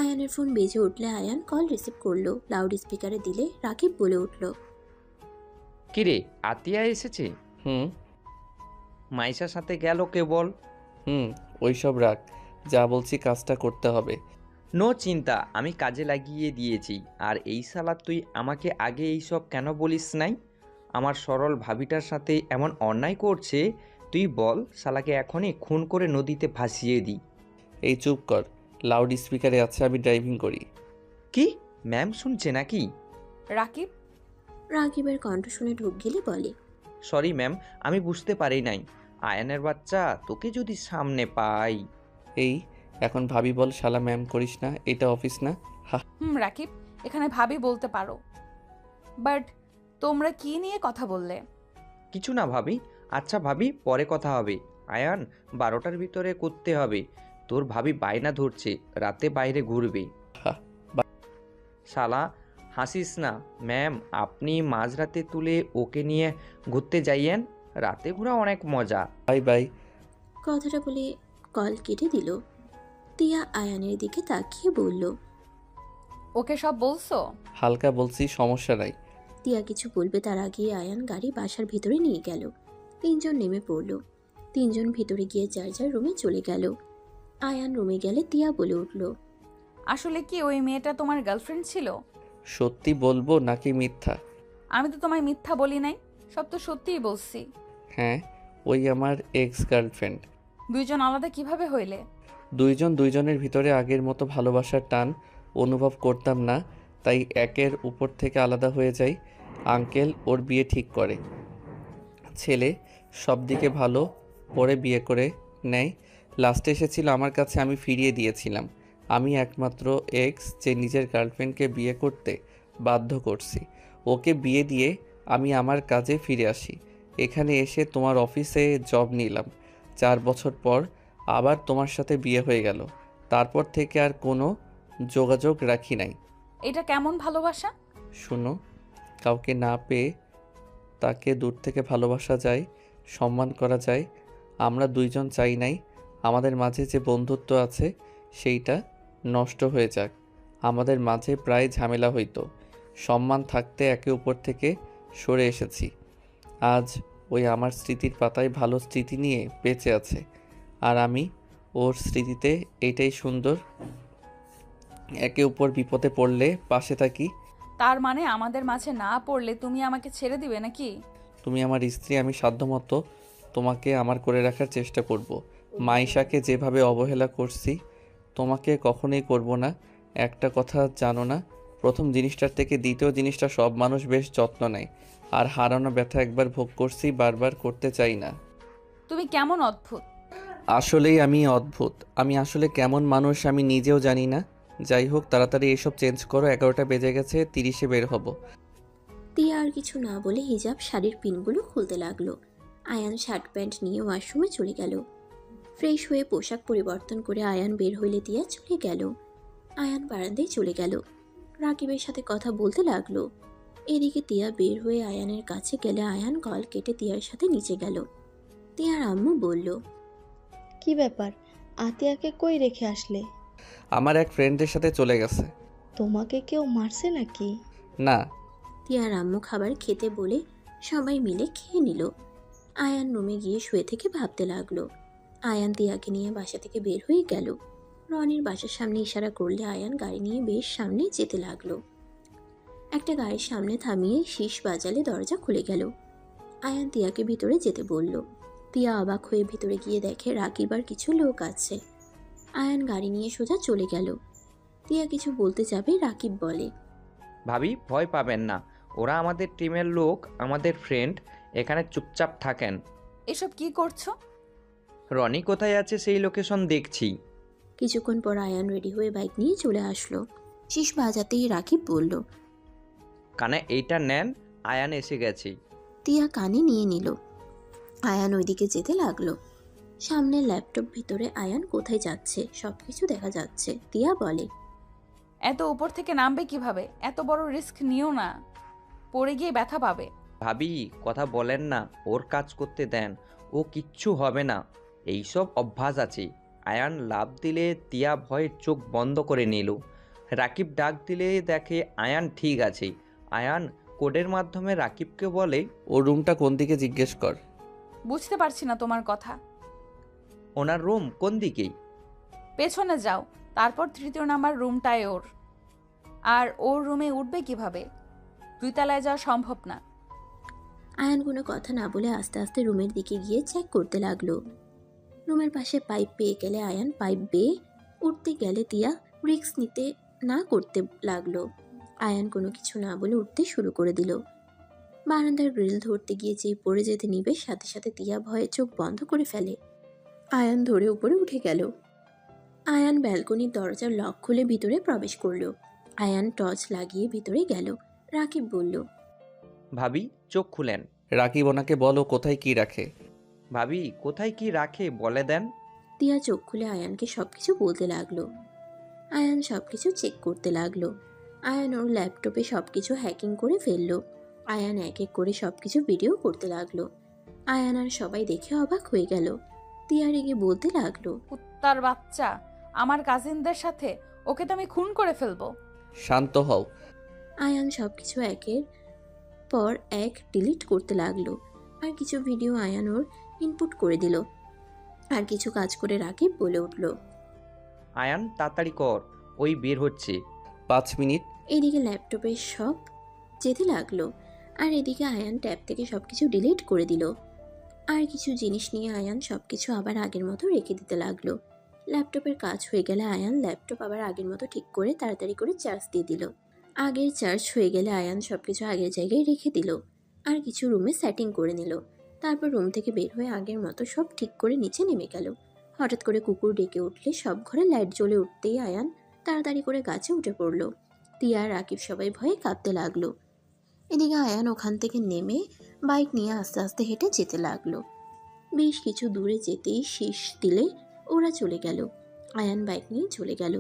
আয়ানের ফোন বেজে উঠলে আয়ান কল রিসিভ করলো। লাউড স্পিকারে দিলে রাকিব বলে উঠল, কিরে আতিয়া এসেছে? হুম। মাইশার সাথে গেল কে বল? ওইসব রাখ, যা বলছি কাজটা করতে হবে। নো চিন্তা, আমি কাজে লাগিয়ে দিয়েছি। আর এই শালা তুই আমাকে আগে এইসব কেন বলিস নাই? আমার সরল ভাবিটার সাথে এমন অন্যায় করছে, তুই বল শালাকে এখনই খুন করে নদীতে ভাসিয়ে দিই। এই চুপ কর, লাউড স্পিকারে আছে, আমি ড্রাইভিং করি। কি ম্যাম শুনছে নাকি? রাকিব। রাকিবের কণ্ঠ শুনে ঢুক গেলে বলে, সরি ম্যাম, আমি বুঝতে পারি নাই। আয়ানের বাচ্চা, তোকে যদি সামনে পাই। এই এখন ভাবি বল, শালা ম্যাম করিস না, এটা অফিস না। রাকিব, এখানে ভাবি বলতে পারো, বাট তোমরা কি নিয়ে কথা বললে? কিছু না ভাবি। আচ্ছা ভাবি, পরে কথা হবে। আয়ান 12টার ভিতরে করতে হবে। তোর ভাবি বায়না ধরছে রাতে বাইরে ঘুরবে। শালা হাসিস না। ম্যাম, আপনি মাঝরাতে তুলে ওকে নিয়ে ঘুরতে যাইয়েন, রাতে ঘোরা অনেক মজা। Bye bye. কথাটা বলে কল কেটে দিল। তিয়া আয়ানের দিকে তাকিয়ে বলল, ওকে সব বলছো? হালকা বলছি, সমস্যা নাই। তিয়া কিছু বলবে তার আগে আয়ান গাড়ি বাসার ভিতরে নিয়ে গেল। 3 জন নেমে পড়ল। 3 জন ভিতরে গিয়ে যার যার রুমে চলে গেল। আয়ান রুমে গেলে তিয়া বলে উঠল, আসলে কি ওই মেয়েটা তোমার গার্লফ্রেন্ড ছিল? সত্যি বলবো নাকি মিথ্যা? আমি তো তোমায় মিথ্যা বলি নাই, সব তো সত্যিই বলছি। হ্যাঁ, ওই আমার এক্স গার্লফ্রেন্ড। 2 জন আলাদা কিভাবে হইলে? 2 জন 2 জনের ভিতরে আগের মতো ভালোবাসার টান অনুভব করতাম না, তাই একের উপর থেকে আলাদা হয়ে যাই। আঙ্কেল ওর বিয়ে ঠিক করে। ছেলে সব দিকে ভালো, পরে বিয়ে করে নেয়। লাস্টে এসেছিল আমার কাছে, আমি ফিরিয়ে দিয়েছিলাম। আমি একমাত্র এক্স যে নিজের গার্লফ্রেন্ডকে বিয়ে করতে বাধ্য করছি। ওকে বিয়ে দিয়ে আমি আমার কাজে ফিরে আসি। এখানে এসে তোমার অফিসে জব নিলাম। 4 বছর পর আবার তোমার সাথে বিয়ে হয়ে গেল। তারপর থেকে আর কোনো যোগাযোগ রাখি নাই। এটা কেমন ভালোবাসা? শুনো, কাউকে না পেয়ে তাকে দূর থেকে ভালোবাসা যায়, সম্মান করা যায়। আমরা 2 জন চাই নাই আমাদের মাঝে যে বন্ধুত্ব আছে সেইটা নষ্ট হয়ে যাক। আমাদের মাঝে প্রায় ঝামেলা হইতো। সম্মান থাকতে একে অপর থেকে সরে এসেছি। আজ ওই আমার স্মৃতির পাতায় ভালো স্মৃতি নিয়ে বেঁচে আছে, আর আমি ওর স্মৃতিতে এটাই সুন্দর। একে অপর বিপদে পড়লে পাশে থাকি। তার মানে আমাদের মাঝে না পড়লে তুমি আমাকে ছেড়ে দিবে নাকি? তুমি আমার স্ত্রী, আমি সাধ্যমতো তোমাকে আমার করে রাখার চেষ্টা করব। মাইশাকে যেভাবে অবহেলা করছি তোমাকে কখনোই করব না। একটা কথা জানো না, প্রথম জিনিসটার থেকে দ্বিতীয় জিনিসটা সব মানুষ বেশ যত্ন নেয়, আর হারানো ব্যথা একবার ভোগ করছি, বারবার করতে চাই না। তুমি কেমন অদ্ভুত! আসলেই আমি অদ্ভুত। আমি আসলে কেমন মানুষ আমি নিজেও জানি না। যাই হোক, তাড়াতাড়ি এসব চেঞ্জ করো, 11টা বেজে গেছে, 30-এ বের হব। তিয়া আর কিছু না বলে হিজাব শাড়ির পিনগুলো খুলতে লাগলো। আয়ান শার্ট প্যান্ট নিয়ে ওয়াশরুমে চলে গেল। ফ্রেশ হয়ে পোশাক পরিবর্তন করে আয়ান বের হইলে তিয়া চলে গেল। আয়ান বারান্দায় চলে গেল, রাকিবের সাথে কথা বলতে লাগলো। এদিকে তিয়া বের হয়ে আয়ানের কাছে গেলে আয়ান কল কেটে তিয়ার সাথে নিচে গেল। তিয়ার আম্মু বলল, কি ব্যাপার, আতিয়াকে কই রেখে আসলে? আমার এক ফ্রেন্ডের সাথে চলে গেছে। তোমাকে কেউ মারছে নাকি? না। তিয়ার আম্মু খাবার খেতে বলে সবাই মিলে খেয়ে নিল। আয়ান রুমে গিয়ে শুয়ে থেকে ভাবতে লাগলো। আয়ান তিয়াকে নিয়ে বাসা থেকে বের হয়ে গেল। রনির বাসার সামনে ইশারা করলে আয়ান গাড়ি নিয়ে বেশ সামনে যেতে লাগলো। একটা গাড়ির সামনে থামিয়ে শীষ বাজালে দরজা খুলে গেল। আয়ান তিয়াকে ভিতরে যেতে বলল। তিয়া অবাক হয়ে ভিতরে গিয়ে দেখে রাকিব আর কিছু লোক আছে। আয়ান গাড়ি নিয়ে সোজা চলে গেল। তিয়া কিছু বলতে যাবে, রাকিব বলে, ভাবি ভয় পাবেন না, ওরা আমাদের টিমের লোক, আমাদের ফ্রেন্ড। এখানে চুপচাপ থাকেন। এসব কি করছো? রনি কোথায় আছে সেই লোকেশন দেখছি। কিছুক্ষণ পর আয়ান রেডি হয়ে বাইক নিয়ে চলে আসলো। শীষ বাজাতেই রাকিব বলল, কানে এইটা নেন, আয়ান এসে গেছে। তিয়া কানে নিয়ে নিল। আয়ান ওইদিকে যেতে লাগলো। সামনে ল্যাপটপ, ভিতরে আয়ান কোথায় যাচ্ছে সবকিছু দেখা যাচ্ছে। তিয়া বলে, এত উপর থেকে নামবে কিভাবে? এত বড় রিস্ক নিও না, পড়ে গিয়ে ব্যথা পাবে। ভাবি কথা বলেন না, ওর কাজ করতে দেন, ও কিচ্ছু হবে না। এইসব অভ্যাস আছে। আয়ান লাভ দিলে তিয়া ভয়ে চোখ বন্ধ করে নিল। রাকিব ডাক দিলে দেখে আয়ান ঠিক আছে। আয়ান কোডের মাধ্যমে রাকিবকে বলে, ওর রুমটা কোন দিকে জিজ্ঞেস কর। বুঝতে পারছি না তোমার কথা। ওনার রুম কোন দিকে? পেছনে যাও, তারপর 3 নাম্বার রুমটায় ওর। আর ওর রুমে উঠবে কিভাবে? 2 তলায় যাওয়া সম্ভব না। আয়ান কোনো কথা না বলে আস্তে আস্তে রুমের দিকে গিয়ে চেক করতে লাগলো। রুমের পাশে পাইপ পেয়ে গেলে আয়ান পাইপ বেয়ে উঠতে গেলে তিয়া রিস্ক নিতে না করতে লাগলো। আয়ান কোনো কিছু না বলে উঠতে শুরু করে দিল। বারান্দার গ্রিল ধরতে গিয়ে যেই পড়ে যেতে নিবে, সাথে সাথে তিয়া ভয়ে চোখ বন্ধ করে ফেলে। আয়ান ধরে উপরে উঠে গেল। আয়ান ব্যালকনির দরজার লক খুলে ভিতরে প্রবেশ করলো। আয়ান টর্চ লাগিয়ে ভিতরে গেল। রাকিব বলল, ভাবি চোখ খুলেন। রাকিব ওনাকে বলো কোথায় কি রাখে। ভাবি কোথায় কি রাখে বলে দেন। তিয়া চোখ খুলে আয়ানকে সবকিছু বলতে লাগলো। আয়ান সবকিছু চেক করতে লাগলো। আয়ান ওর ল্যাপটপে সবকিছু হ্যাকিং করে ফেললো। আয়ান এক এক করে সবকিছু ভিডিও করতে লাগলো। আয়ান আর সবাই দেখে অবাক হয়ে গেল। তিয়া রেগে বলতে লাগলো, কুত্তার বাচ্চা, আমার কাজিনদের সাথে ওকে তো আমি খুন করে ফেলবো। শান্ত হও। আয়ান সবকিছু একের পর এক ডিলিট করতে লাগলো। আর কিছু ভিডিও আয়ান ওর ইনপুট করে দিল। আর কিছু কাজ করে রাকিব বলে উঠল, আয়ান তাড়াতাড়ি কর, ওই বের হচ্ছে। 5 মিনিট। এদিকে ল্যাপটপে সব যেতে লাগলো। আর এদিকে আয়ান ট্যাব থেকে সবকিছু ডিলিট করে দিল। আর কিছু জিনিস নিয়ে আয়ান সবকিছু আবার আগের মতো রেখে দিতে লাগলো। ল্যাপটপের কাজ হয়ে গেলে আয়ান ল্যাপটপ আবার আগের মতো ঠিক করে তাড়াতাড়ি করে চার্জ দিয়ে দিল। আগের চার্জ হয়ে গেলে আয়ান সবকিছু আগের জায়গায় রেখে দিল। আর কিছু রুমে সেটিং করে নিল। তারপর রুম থেকে বের হয়ে আগের মতো সব ঠিক করে নিচে নেমে গেল। হঠাৎ করে কুকুর ডেকে উঠলে সব ঘরে লাইট জ্বলে উঠতেই আয়ান তাড়াতাড়ি করে গাছে উঠে পড়ল। তিয়া, রাকিব সবাই ভয়ে কাঁপতে লাগলো। এদিকে আয়ান ওখান থেকে নেমে বাইক নিয়ে আস্তে আস্তে হেঁটে যেতে লাগলো। বেশ কিছু দূরে যেতেই শীষ দিলে ওরা চলে গেল। আয়ান বাইক নিয়ে চলে গেল।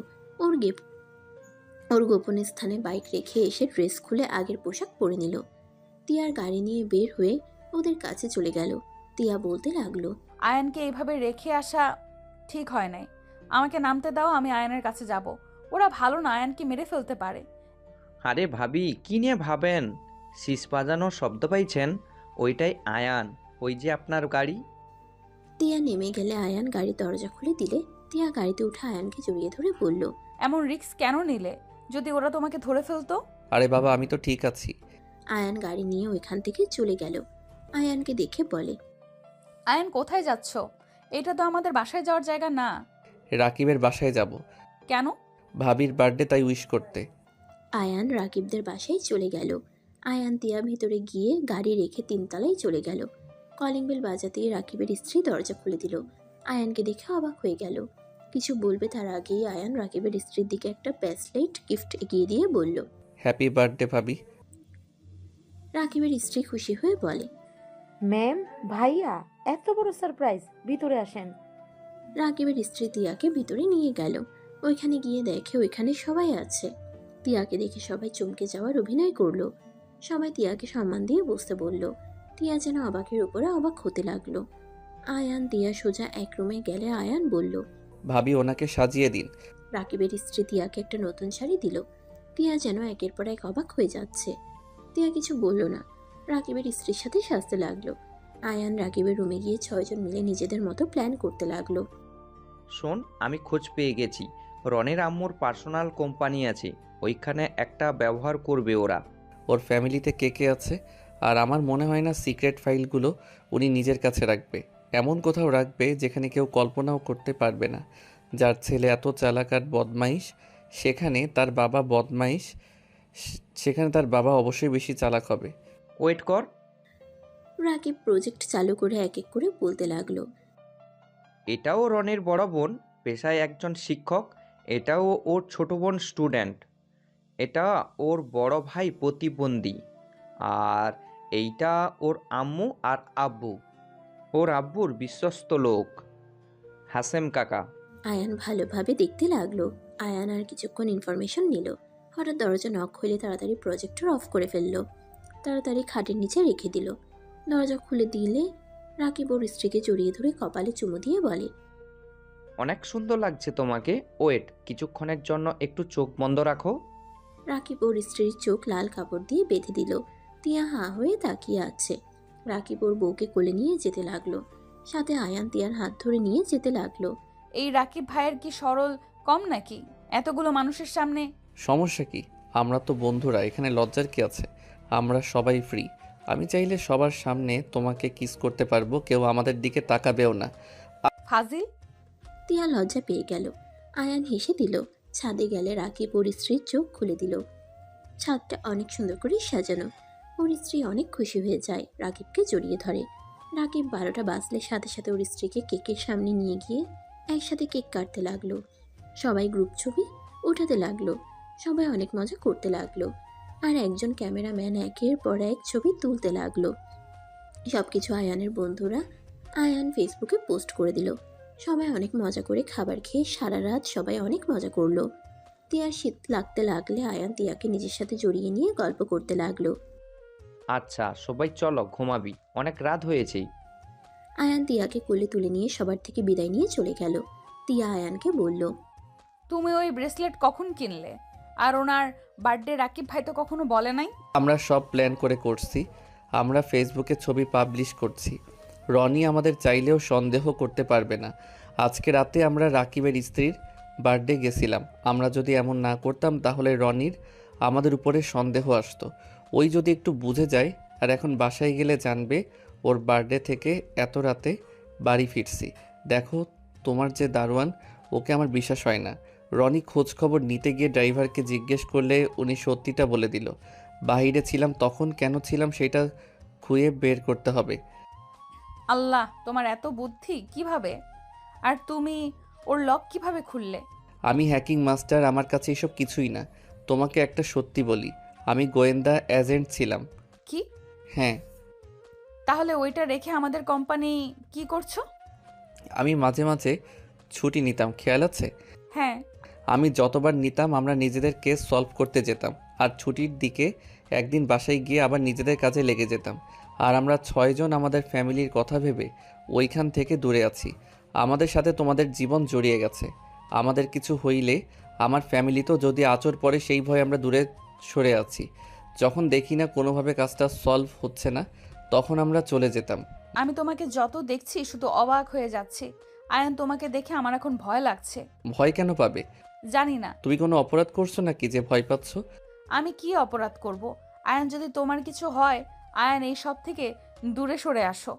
ওর গোপন স্থানে বাইক রেখে এসে ড্রেস খুলে আগের পোশাক পরে নিল। তিয়ার গাড়ি নিয়ে বের হয়ে ওদের কাছে চলে গেল। তিয়া বলতে লাগলো, আয়ানকে এইভাবে রেখে আসা ঠিক হয় নাই। আমাকে নামতে দাও, আমি আয়ানের কাছে যাব। ওরা ভালো না, আয়ানকে মেরে ফেলতে পারে। আরে ভাবি কি নিয়ে ভাবেন? শীষ বাজানোর শব্দ পাইছেন? ওইটাই আয়ান, ওই যে আপনার গাড়ি। তিয়া নেমে গেলে আয়ান গাড়ির দরজা খুলে দিলে তিয়া গাড়িতে উঠে আয়ানকে জড়িয়ে ধরে বলল, এমন রিস্ক কেন নিলে? যদি ওরা তোমাকে ধরে ফেলতো? আরে বাবা, আমি তো ঠিক আছি। আয়ান গাড়ি নিয়ে ওইখান থেকে চলে গেল। আয়ানকে দেখে বলে, আয়ান কোথায় যাচ্ছ? এটা তো আমাদের বাসায় যাওয়ার জায়গা না। রাকিবের বাসায় যাব, কেন? ভাবির বার্থডে, তাই উইশ করতে। আয়ান রাকিবদের বাসায় চলে গেল। আয়ান তিয়া ভিতরে গিয়ে গাড়ি রেখে 3 তলায় চলে গেল। কলিং বেল বাজাতেই রাকিবের স্ত্রী দরজা খুলে দিল। আয়ানকে দেখে অবাক হয়ে গেল। কিছু বলবে তার আগেই আয়ান রাকিবের স্ত্রীর দিকে একটা ব্রেসলেট গিফট এগিয়ে দিয়ে বলল, হ্যাপি বার্থডে ভাবি। রাকিবের স্ত্রী খুশি হয়ে বলে, ম্যাম, ভাইয়া এত বড় সারপ্রাইজ, ভিতরে আসেন। রাকিবের স্ত্রী তিয়াকে ভিতরে নিয়ে গেল। ওইখানে গিয়ে দেখে ওইখানে সবাই আছে। তিয়াকে দেখে সবাই চমকে যাওয়ার অভিনয় করলো। সবাই তিয়াকে সম্মান দিয়ে বসতে বলল। তিয়া যেন অবাকের উপরে অবাক হতে লাগলো। আয়ান তিয়া সোজা এক রুমে গেলে আয়ান বলল, ভাবি ওনাকে সাজিয়ে দিন। রাকিবের স্ত্রী তিয়াকে একটা নতুন শাড়ি দিল। তিয়া যেন একের পর এক অবাক হয়ে যাচ্ছে। তিয়া কিছু বলল না, রাকিবের স্ত্রীর সাথে সাজতে লাগলো। আয়ান রাকিবের রুমে গিয়ে 6জন মিলে নিজেদের মতো প্ল্যান করতে লাগলো। শোন, আমি খোঁজ পেয়ে গেছি। রনের আম্মুর পার্সোনাল কোম্পানি আছে, ওইখানে একটা ব্যবহার করবে ওরা। ওর ফ্যামিলিতে কে কে আছে? আর আমার মনে হয় না সিক্রেট ফাইলগুলো উনি নিজের কাছে রাখবে। এমন কোথাও রাখবে যেখানে কেউ কল্পনাও করতে পারবে না। যার ছেলে এত চালাক আর বদমাইশ, সেখানে তার বাবা বদমাইশ, সেখানে তার বাবা অবশ্যই বেশি চালাক হবে। ওয়েট কর। রাকিব প্রজেক্ট চালু করে এক এক করে বলতে লাগলো, এটাও রনের বড় বোন, পেশায় একজন শিক্ষক। এটাও ওর ছোট বোন স্টুডেন্ট। এটা ওর বড় ভাই প্রতিবন্ধী। আর এইটা ওর আম্মু আর আব্বু, ওর আব্বুর বিশ্বস্ত লোক হাসেম কাকা। আয়ান ভালোভাবে দেখতে লাগলো। আয়ান আর কিছুক্ষণ ইনফরমেশন নিল। হঠাৎ দরজা নক হলে তাড়াতাড়ি প্রজেক্টর অফ করে ফেললো। তাড়াতাড়ি খাটের নিচে রেখে দিল। দরজা খুলে দিলে রাকিব ওর স্ত্রীকে জড়িয়ে ধরে কপালে চুমু দিয়ে বলে, অনেক সুন্দর লাগছে তোমাকে। ওয়েট, কিছুক্ষণের জন্য একটু চোখ বন্ধ রাখো। রাকিব ওর স্ত্রীর চোখ লাল কাপড় দিয়ে বেঁধে দিল। তিয়া হাঁ হয়ে তাকিয়ে আছে। রাকিব ওর বউকে কোলে নিয়ে যেতে লাগলো। সাথে আয়ান তিয়ার হাত ধরে নিয়ে যেতে লাগলো। এই রাকিব ভাইয়ের কি সরল কম নাকি এতগুলো মানুষের সামনে? সমস্যা কি? আমরা তো বন্ধুরা, এখানে লজ্জার কি আছে? আমরা সবাই ফ্রি। আমি চাইলে সবার সামনে তোমাকে কিস করতে পারবো, কেউ আমাদের দিকে তাকাবেও না। ফাজিল। তিয়া লজ্জা পেয়ে গেল। আয়ান হেসে দিল। ছাদে গেলে রাকিব ওর স্ত্রীর চোখ খুলে দিল। ছাদটা অনেক সুন্দর করে সাজানো। ওর স্ত্রী অনেক খুশি হয়ে যায়, রাকিবকে জড়িয়ে ধরে। রাকিব 12টা বাজলে সাথে সাথে ওর স্ত্রীকে কেকের সামনে নিয়ে গিয়ে একসাথে কেক কাটতে লাগলো। সবাই গ্রুপ ছবি উঠাতে লাগলো। সবাই অনেক মজা করতে লাগলো। আর একজন ক্যামেরাম্যান একের পর এক ছবি তুলতে লাগলো। সবকিছু আয়ানের বন্ধুরা আয়ান ফেসবুকে পোস্ট করে দিল। সবাই অনেক মজা করে খাবার খেয়ে সারা রাত সবাই অনেক মজা করলো। তিয়ার শীত লাগতে লাগলে আয়ান তিয়াকে নিজের সাথে জড়িয়ে নিয়ে গল্প করতে লাগলো। আচ্ছা সবাই চলো, ঘুমাবি, অনেক রাত হয়েছে। আয়ান তিয়াকে কোলে তুলে নিয়ে সবার থেকে বিদায় নিয়ে চলে গেল। তিয়া আয়ানকে বলল, তুমি ওই ব্রেসলেট কখন কিনলে? আর ওনার বার্থডে রাকিব ভাই তো কখনো বলে নাই? আমরা সব প্ল্যান করে করছি। আমরা ফেসবুকে ছবি পাবলিশ করছি। রনি আমাদের চাইলেও সন্দেহ করতে পারবে না। আজকে রাতে আমরা রাকিবের স্ত্রীর বার্থডে গেছিলাম। আমরা যদি এমন না করতাম তাহলে রনির আমাদের উপরে সন্দেহ আসতো। ওই যদি একটু বুঝে যায়, আর এখন বাসায় গেলে জানবে ওর বার্থডে থেকে এত রাতে বাড়ি ফিরছি। দেখো, তোমার যে দারোয়ান, ওকে আমার বিশ্বাস হয় না। রনি খোঁজ খবর নিতে গিয়ে ড্রাইভারকে জিজ্ঞেস করলে উনি সত্যিটা বলে দিল। বাইরে ছিলাম, তখন কেন ছিলাম সেটা খুঁজে বের করতে হবে। আল্লাহ, তোমার এত বুদ্ধি কিভাবে? আর তুমি ওর লক কিভাবে খুললে? আমি হ্যাকিং মাস্টার, আমার কাছে এসব কিছুই না। তোমাকে একটা সত্যি বলি, আমি গোয়েন্দা এজেন্ট ছিলাম। কি? হ্যাঁ। তাহলে ওইটা রেখে আমাদের কোম্পানি কি করছো? আমি মাঝে মাঝে ছুটি নিতাম, খেয়াল আছে? হ্যাঁ। আমি যতবার নিতাম আমরা নিজেদের কেস সলভ করতে যেতাম, আর ছুটির দিকে একদিন বাসায় গিয়ে আবার নিজেদের কাজে লেগে যেতাম। আর আমরা 6 জন আমাদের ফ্যামিলির কথা ভেবে ওইখান থেকে দূরে আছি। আমাদের সাথে তোমাদের জীবন জড়িয়ে গেছে। আমাদের কিছু হইলে আমার ফ্যামিলিতেও যদি আঁচড় পড়ে সেই ভয়ে আমরা দূরে সরে আছি। যখন দেখি না কোনোভাবে কাজটা সলভ হচ্ছে না, তখন আমরা চলে যেতাম। আমি তোমাকে যত দেখছি শুধু অবাক হয়ে যাচ্ছি। আয়ান, তোমাকে দেখে আমার এখন ভয় লাগছে। ভয় কেন পাবে? জানি না তুমি কোনো অপরাধ করছো নাকি যে ভয় পাচ্ছ? আমি কি অপরাধ করব। আয়ান, যদি তোমার কিছু হয়, আয়ান এই সব থেকে দূরে সরে আসো।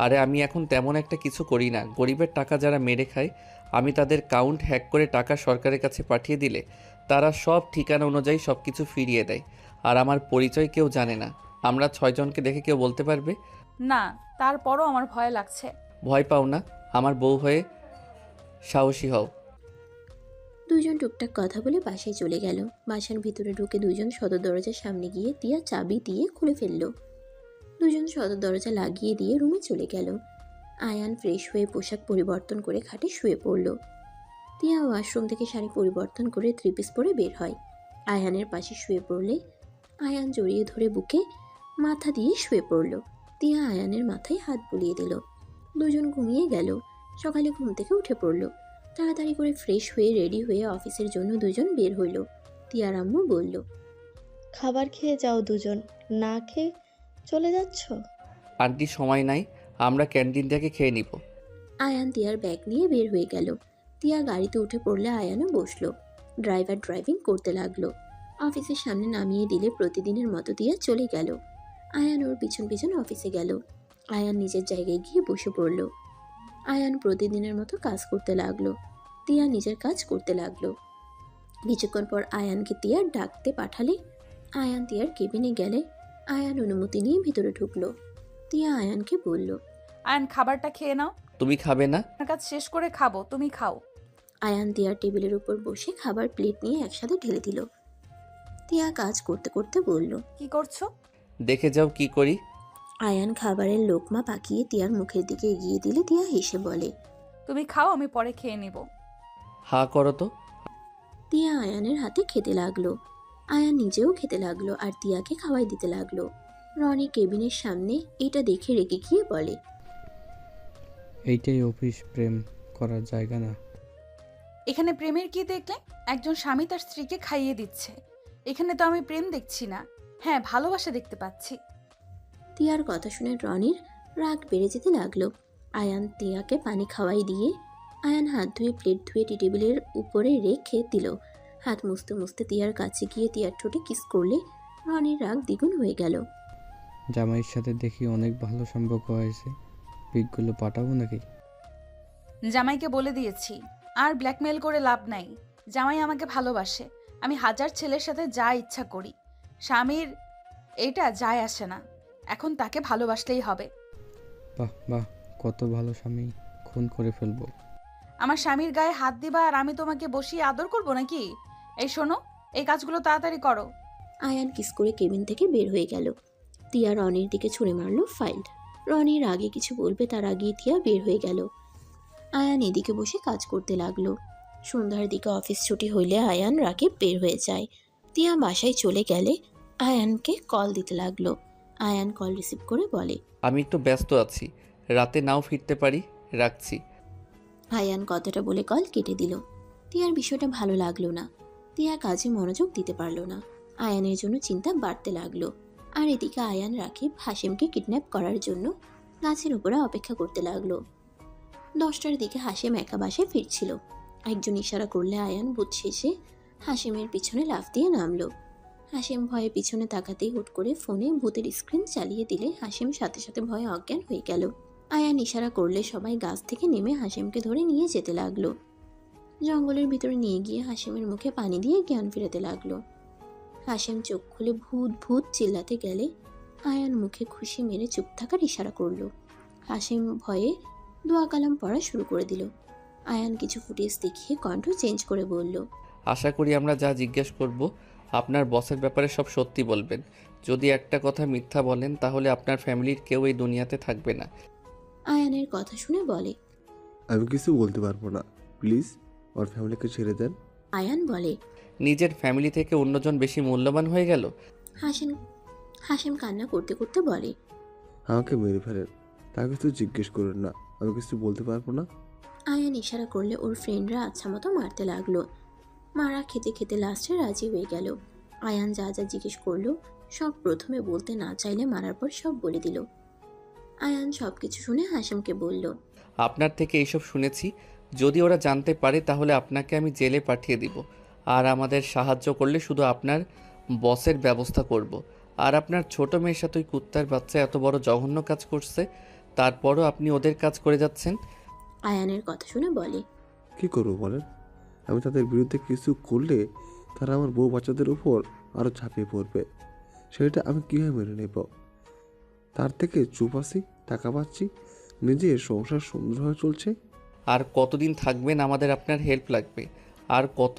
আরে আমি এখন তেমন একটা কিছু করি না। গরিবের টাকা যারা মেরে খায়, আমি তাদের কাউন্ট হ্যাক করে টাকা সরকারের কাছে পাঠিয়ে দিলে তারা সব ঠিকানা অনুযায়ী সব কিছু ফিরিয়ে দেয়। আর আমার পরিচয় কেউ জানে না। আমরা 6 জনকে দেখে কেউ বলতে পারবে? না, তারপরও আমার ভয় লাগছে। ভয় পাও না, আমার বউ হয়ে সাহসী হও। দুজন টুকটাক কথা বলে বাসায় চলে গেল। বাসার ভিতরে ঢুকে দুজন সদর দরজার সামনে গিয়ে তিয়া চাবি দিয়ে খুলে ফেলল। দুজন সদর দরজা লাগিয়ে দিয়ে রুমে চলে গেল। আয়ান ফ্রেশ হয়ে পোশাক পরিবর্তন করে খাটে শুয়ে পড়ল। তিয়া ওয়াশরুম থেকে শাড়ি পরিবর্তন করে 3 পিস পরে বের হয়। আয়ানের পাশে শুয়ে পড়লে আয়ান জড়িয়ে ধরে বুকে মাথা দিয়ে শুয়ে পড়ল। তিয়া আয়ানের মাথায় হাত বুলিয়ে দিল। দুজন ঘুমিয়ে গেল। সকালে ঘুম থেকে উঠে পড়ল। তাড়াতাড়ি করে ফ্রেশ হয়ে রেডি হয়ে অফিসের জন্য দুজন বের হইল। তিয়ার আম্মু বলল, খাবার খেয়ে যাও দুজন, না খেয়ে চলে যাচ্ছ? আন্টি সময় নাই, আমরা ক্যান্টিন থেকে খেয়ে নিব। আয়ান তিয়ার ব্যাগ নিয়ে বের হয়ে গেল। তিয়া গাড়িতে উঠে পড়লে আয়ানও বসলো। ড্রাইভার ড্রাইভিং করতে লাগলো। অফিসের সামনে নামিয়ে দিলে প্রতিদিনের মতো তিয়া চলে গেল। আয়ান ওর পিছন পিছন অফিসে গেল। আয়ান নিজের জায়গায় গিয়ে বসে পড়ল। আয়ান প্রতিদিনের মতো কাজ করতে লাগলো। তিয়া নিজের কাজ করতে লাগলো। কিছুক্ষণ পর আয়ানকে তিয়া ডাকতে পাঠালে আয়ান তিয়ার কেবিনে গেলে আয়ান অনুমতি নিয়ে ভিতরে ঢুকলো। তিয়া আয়ানকে বলল, আয়ান, খাবারটা খেয়ে নাও। তুমি খাবে না? আমার কাজ শেষ করে খাবো, তুমি খাও। আয়ান তিয়ার টেবিলের উপর বসে খাবার প্লেট নিয়ে একসাথে ঢেলে দিল। তিয়া কাজ করতে করতে বলল, কি করছো? দেখে যাও কি করি। আয়ান খাবারের লোকমা পাকিয়ে তিয়ার মুখের দিকে এগিয়ে দিলে তিয়া হেসে বলে, তুমি খাও, আমি পরে খেয়ে নিব। হা করো তো। তিয়া আয়ানের হাতে খেতে লাগলো। আয়ান নিজেও খেতে লাগলো আর তিয়াকে খাওয়াই দিতে লাগলো। রনি কেবিনের সামনে এটা দেখে রেগে গিয়ে বলে, এইটাই অফিস, প্রেম করার জায়গা না। এখানে প্রেমের কি দেখলে? একজন স্বামী তার স্ত্রীকে খাইয়ে দিচ্ছে। এখানে তো আমি প্রেম দেখছি না, হ্যাঁ ভালোবাসা দেখতে পাচ্ছি। তিয়ার কথা শুনে রনির রাগ বেড়ে যেতে লাগলো। আয়ান তিয়াকে পানি খাওয়াই দিয়ে আয়ান হাত ধুয়ে প্লেট ধুয়ে টি টেবিলের উপরে রেখে দিল। হাত মুছতে মুছতে তিয়ার কাছে গিয়ে তিয়ার ঠোঁটে কিস করলে রনির রাগ দ্বিগুণ হয়ে গেল। জামাইয়ের সাথে দেখি অনেক ভালো সম্পর্ক হয়েছে, পিকগুলো পাঠাবো নাকি? জামাইকে বলে দিয়েছি, আর ব্ল্যাকমেল করে লাভ নাই। জামাই আমাকে ভালোবাসে, আমি 1000 ছেলের সাথে যা ইচ্ছা করি, স্বামীর এটা যায় আসে না। এখন তাকে ভালোবাসলেই হবে। বাহ বাহ, কত ভালো স্বামী, খুন করে ফেলবো। আমার স্বামীর গায়ে হাত দিবা আর আমি তোমাকে বসিয়ে আদর করব নাকি? এই শোনো, এই কাজগুলো তাড়াতাড়ি করো। আয়ান কিস করে কেবিন থেকে বের হয়ে গেল। তিয়া রনির দিকে ছুঁড়ে মারল ফাইল। রনির আগে কিছু বলবে তার আগেই তিয়া বের হয়ে গেল। আয়ান এদিকে বসে কাজ করতে লাগলো। সন্ধ্যার দিকে অফিস ছুটি হইলে আয়ান রাকিব বের হয়ে যায়। তিয়া বাসায় চলে গেলে আয়ানকে কল দিতে লাগলো। আয়ান কল রিসিভ করে বলে, আমি একটু ব্যস্ত আছি, রাতে নাও ফিরতে পারি, রাখছি। আয়ান কথাটা বলে কল কেটে দিল। তিয়ার বিষয়টা ভালো লাগলো না। তিয়া কাজে মনোযোগ দিতে পারলো না। আয়ানের জন্য চিন্তা বাড়তে লাগলো। আর এদিকে আয়ান রাকিব হাসিমকে কিডন্যাপ করার জন্য গাছের উপরে অপেক্ষা করতে লাগলো। 10টার দিকে হাসিম একা বাসায় ফিরছিল। একজন ইশারা করলে আয়ান বুঝ শেষে হাসিমের পিছনে লাফ দিয়ে নামলো। হাসিম ভয়ে পিছনে তাকাতেই হুট করে ফোনে ভূতের স্ক্রিন চালিয়ে দিলে হাসিম সাথে সাথে ভয়ে অজ্ঞান হয়ে গেল। আয়ান ইশারা করলে সবাই গাছ থেকে নেমে হাসিমকে ধরে নিয়ে যেতে লাগলো। জঙ্গলের ভিতরে নিয়ে গিয়ে হাসিমের মুখে পানি দিয়ে জ্ঞান ফেরাতে লাগলো। হাসিম চোখ খুলে ভূত ভূত চিল্লাতে গেলে আয়ান মুখে খুশি মেরে চুপ থাকার ইশারা করলো। হাসিম ভয়ে দোয়া কালাম পড়া শুরু করে দিল। আয়ান কিছু ফুটেজ দেখিয়ে কণ্ঠ চেঞ্জ করে বলল, আশা করি আমরা যা জিজ্ঞেস করব আপনার বসের ব্যাপারে সব সত্যি বলবেন। যদি একটা কথা মিথ্যা বলেন তাহলে আপনার ফ্যামিলির কেউ এই দুনিয়াতে থাকবে না। আয়ানের কথা শুনে বলে, আমি কিছু বলতে পারবো না, প্লিজ ওর ফ্যামিলিকে ছেড়ে দেন। আয়ান বলে, নিজের ফ্যামিলি থেকে অন্যজন বেশি মূল্যবান হয়ে গেল। হাসিম কান্না করতে করতে বলে, আমাকে মেরে ফেলেন, তা কিছু জিজ্ঞেস করুন না, আমি কিছু বলতে পারবো না। আয়ান ইশারা করলে ওর ফ্রেন্ডরা আচ্ছা মতো মারতে লাগলো। মারা খেতে খেতে লাস্টে রাজি হয়ে গেল। আয়ান যা যা জিজ্ঞেস করলো সব প্রথমে বলতে না চাইলে মারার পর সব বলে দিল। আয়ান সব কিছু শুনে হাসিমকে বলল, আপনার থেকে এইসব শুনেছি, যদি ওরা জানতে পারে তাহলে আপনাকে আমি জেলে পাঠিয়ে দিব। আর আমাদের সাহায্য করলে শুধু আপনার বসের ব্যবস্থা করব। আর আপনার ছোট মেয়ের সাথে ওই কুত্তার বাচ্চা এত বড় জঘন্য কাজ করছে, তারপরও আপনি ওদের কাজ করে যাচ্ছেন। আয়ানের কথা শুনে বলে, কি করবো বলেন? আমি তাদের বিরুদ্ধে কিছু করলে তারা আমার বউ বাচ্চাদের উপর আরও ঝাঁপিয়ে পড়বে। সেটা আমি কীভাবে মেনে নেব? তার থেকে চুপ আছি, টাকা পাচ্ছি, নিজের সংসার সুন্দরভাবে চলছে। আর কতদিন থাকবেন? আমাদের আপনার হেল্প লাগবে। আর কত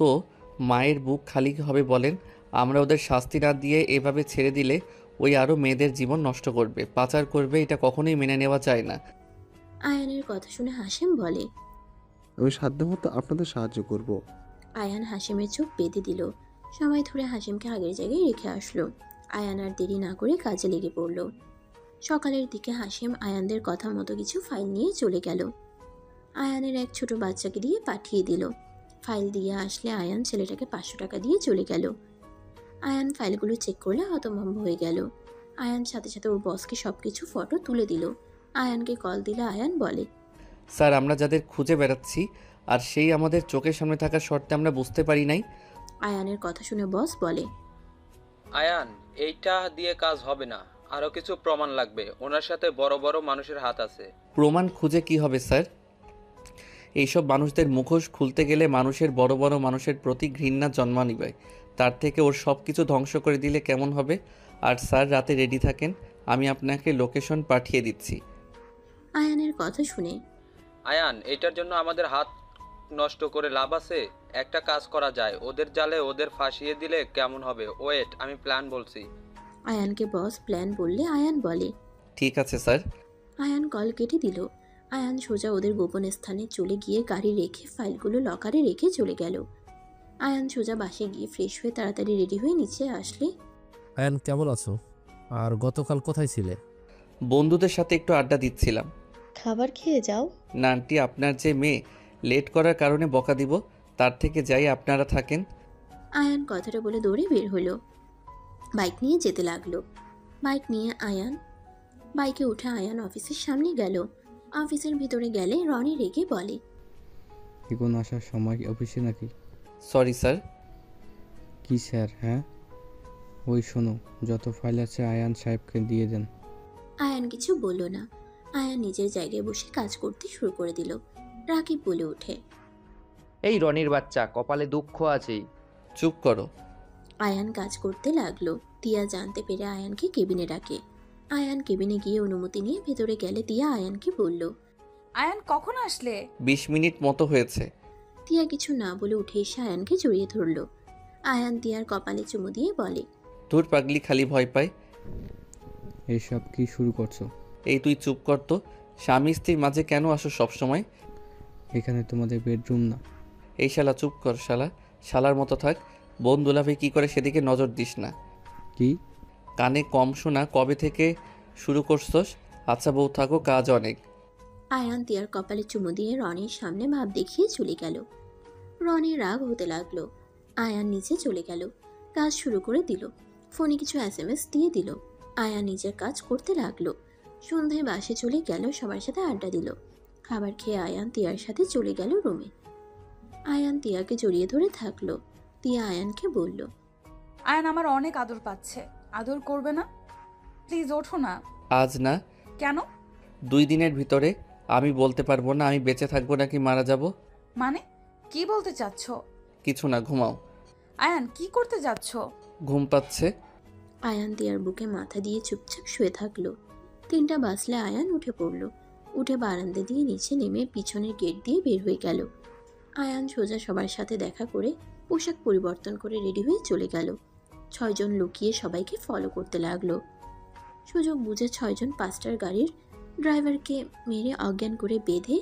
মায়ের বুক খালি হবে বলেন? আমরা ওদের শাস্তি না দিয়ে এভাবে ছেড়ে দিলে ওই আরও মেয়েদের জীবন নষ্ট করবে, পাচার করবে। এটা কখনোই মেনে নেওয়া যায় না। আয়ানের কথা শুনে হাসিম বলে, আমি সাধ্যমতো আপনাদের সাহায্য করব। আয়ান হাসিমের চোখ বেঁধে দিল। সময় ধরে হাসিমকে আগের জায়গায় রেখে আসলো। আয়ান আর দেরি না করে কাজে লেগে পড়ল। সকালের দিকে হাসিম আয়ানদের কথা মতো কিছু ফাইল নিয়ে চলে গেল। আয়ানের এক ছোট বাচ্চাকে দিয়ে পাঠিয়ে দিল। ফাইল দিয়ে আসলে আয়ান ছেলেটাকে 500 টাকা দিয়ে চলে গেল। আয়ান ফাইলগুলো চেক করলে হতভম্ব হয়ে গেল। আয়ান সাথে সাথে ওর বসকে সবকিছু ফটো তুলে দিল। আয়ানকে কল দিলে আয়ান বলে, স্যার, আমরা যাদের খুঁজে বেড়াচ্ছি আর সেই আমাদের চোখের সামনে থাকা শর্তে আমরা বুঝতে পারি নাই। আয়ানের কথা শুনে বস বলে, আয়ান, এইটা দিয়ে কাজ হবে না, আরো কিছু প্রমাণ লাগবে। ওনার সাথে বড় বড় মানুষের হাত আছে। প্রমাণ খুঁজে কি হবে স্যার? এইসব মানুষদের মুখোশ খুলতে গেলে মানুষের বড় বড় মানুষের প্রতি ঘৃণা জন্ম নিবে। তার থেকে ওর সব কিছু ধ্বংস করে দিলে কেমন হবে? আর স্যার, রাতে রেডি থাকেন, আমি আপনাকে লোকেশন পাঠিয়ে দিচ্ছি। আয়ানের কথা শুনে, আয়ান, এটার জন্য আমাদের হাত নষ্ট করে লাভ আছে? একটা কাজ করা যায়, ওদের জালে ওদের ফাঁসিয়ে দিলে কেমন হবে? ওয়েট, আমি প্ল্যান বলছি। আয়ানকে বস প্ল্যান বললে আয়ান বলে, ঠিক আছে স্যার। আয়ান কল কেটে দিল। আয়ান সোজা ওদের গোপন স্থানে চলে গিয়ে গাড়ি রেখে ফাইলগুলো লকারে রেখে চলে গেল। আয়ান সোজা বাসে গিয়ে ফ্রেশ হয়ে তাড়াতাড়ি রেডি হয়ে নিচে আসলে, আয়ান, কেমন আছো? আর গতকাল কোথায় ছিলে? বন্ধুদের সাথে একটু আড্ডা দিচ্ছিলাম। খাবার খেয়ে যাও। না আন্টি, আপনার যে মেয়ে লেট করার কারণে বকা দিব, তার থেকে যাই আপনারা থাকেন। আয়ান কথাটা বলে দৌড়ে বের হলো। বাইক নিয়ে যেতে লাগলো। বাইক নিয়ে বাইকে উঠে আয়ান অফিসের সামনে গেল। অফিসের ভিতরে গেলে রনি রেগে বলে, এখন আসার সময় অফিসে নাকি? Sorry sir. কি স্যার? হ্যাঁ, ওই শোনো, যত ফাইল আছে আয়ান সাহেবকে দিয়ে দেন। আয়ান কিছু বলল না। আয়ান নিজের জায়গায় বসে কাজ করতে শুরু করে দিল। রাকিব বলে ওঠে, এই রনির বাচ্চা, কপালে দুঃখ আছেই। চুপ করো। আয়ান কাজ করতে লাগলো। তিয়া জানতে পেরে আয়ানকে কেবিনে ডাকে। আয়ান কেবিনে গিয়ে অনুমতি নিয়ে ভেতরে গেলে তিয়া আয়ানকে বলল, আয়ান কখন আসলে? 20 মিনিট মতো হয়েছে। তিয়া কিছু না বলে উঠে এসে আয়ানকে জড়িয়ে ধরল। আয়ান তিয়ার কপালে চুমু দিয়ে বলে, তোর পাগলি খালি ভয় পায়। এইসব কি শুরু করছো? এই তুই চুপ কর তো। স্বামী স্ত্রীর মাঝে কেন আসো সবসময়? এখানে তোমাদের বেডরুম না। এই শালা চুপ কর, শালা। শালার মতো থাক। বোন দুলাভাই কি করে সেদিকে নজর দিস না। কি? কানে কম শোনা? কবে থেকে শুরু করছস? আচ্ছা বউ থাকো, কাজ অনেক। আয়ান তিয়ার কপালে চুমু দিয়ে রনির সামনে ভাব দেখিয়ে চলে গেল। রনি রাগ হতে লাগলো। আয়ান নিচে চলে গেল। কাজ শুরু করে দিল। ফোনে কিছু SMS দিয়ে দিল। আয়ান নিজের কাজ করতে লাগলো। সন্ধ্যায় বাসে চলে গেল, সবার সাথে আড্ডা দিল। খাবার খেয়ে আয়ান তিয়ার সাথে চলে গেল রুমে। আয়ান তিয়াকে জড়িয়ে ধরে থাকলো। তিয়া আয়ানকে বলল, আয়ান আমার অনেক আদর পাচ্ছে, আদর করবে না? প্লিজ ওঠো না। আজ না। কেন? 2 দিনের ভিতরে। আমি বলতে পারবো না আমি বেঁচে থাকবো নাকি মারা যাব। মানে কি বলতে চাচ্ছ? কিছু না, ঘুমাও। আয়ান কি করতে যাচ্ছ? ঘুম পাচ্ছে। আয়ান তিয়ার বুকে মাথা দিয়ে চুপচাপ শুয়ে থাকলো। 3টা বাজলে আয়ান উঠে পড়ল। উঠে বারান্দা দিয়ে নিচে নেমে পিছনের গেট দিয়ে বের হয়ে গেল। আয়ান সোজা সবার সাথে দেখা করে পোশাক পরিবর্তন করে রেডি হয়ে চলে গেল। 6 জন লুকিয়ে সবাইকে ফলো করতে লাগলো। সুযোগ বুঝে 6 জন 5টার গাড়ির ড্রাইভারকে মেরে অজ্ঞান করে বেঁধে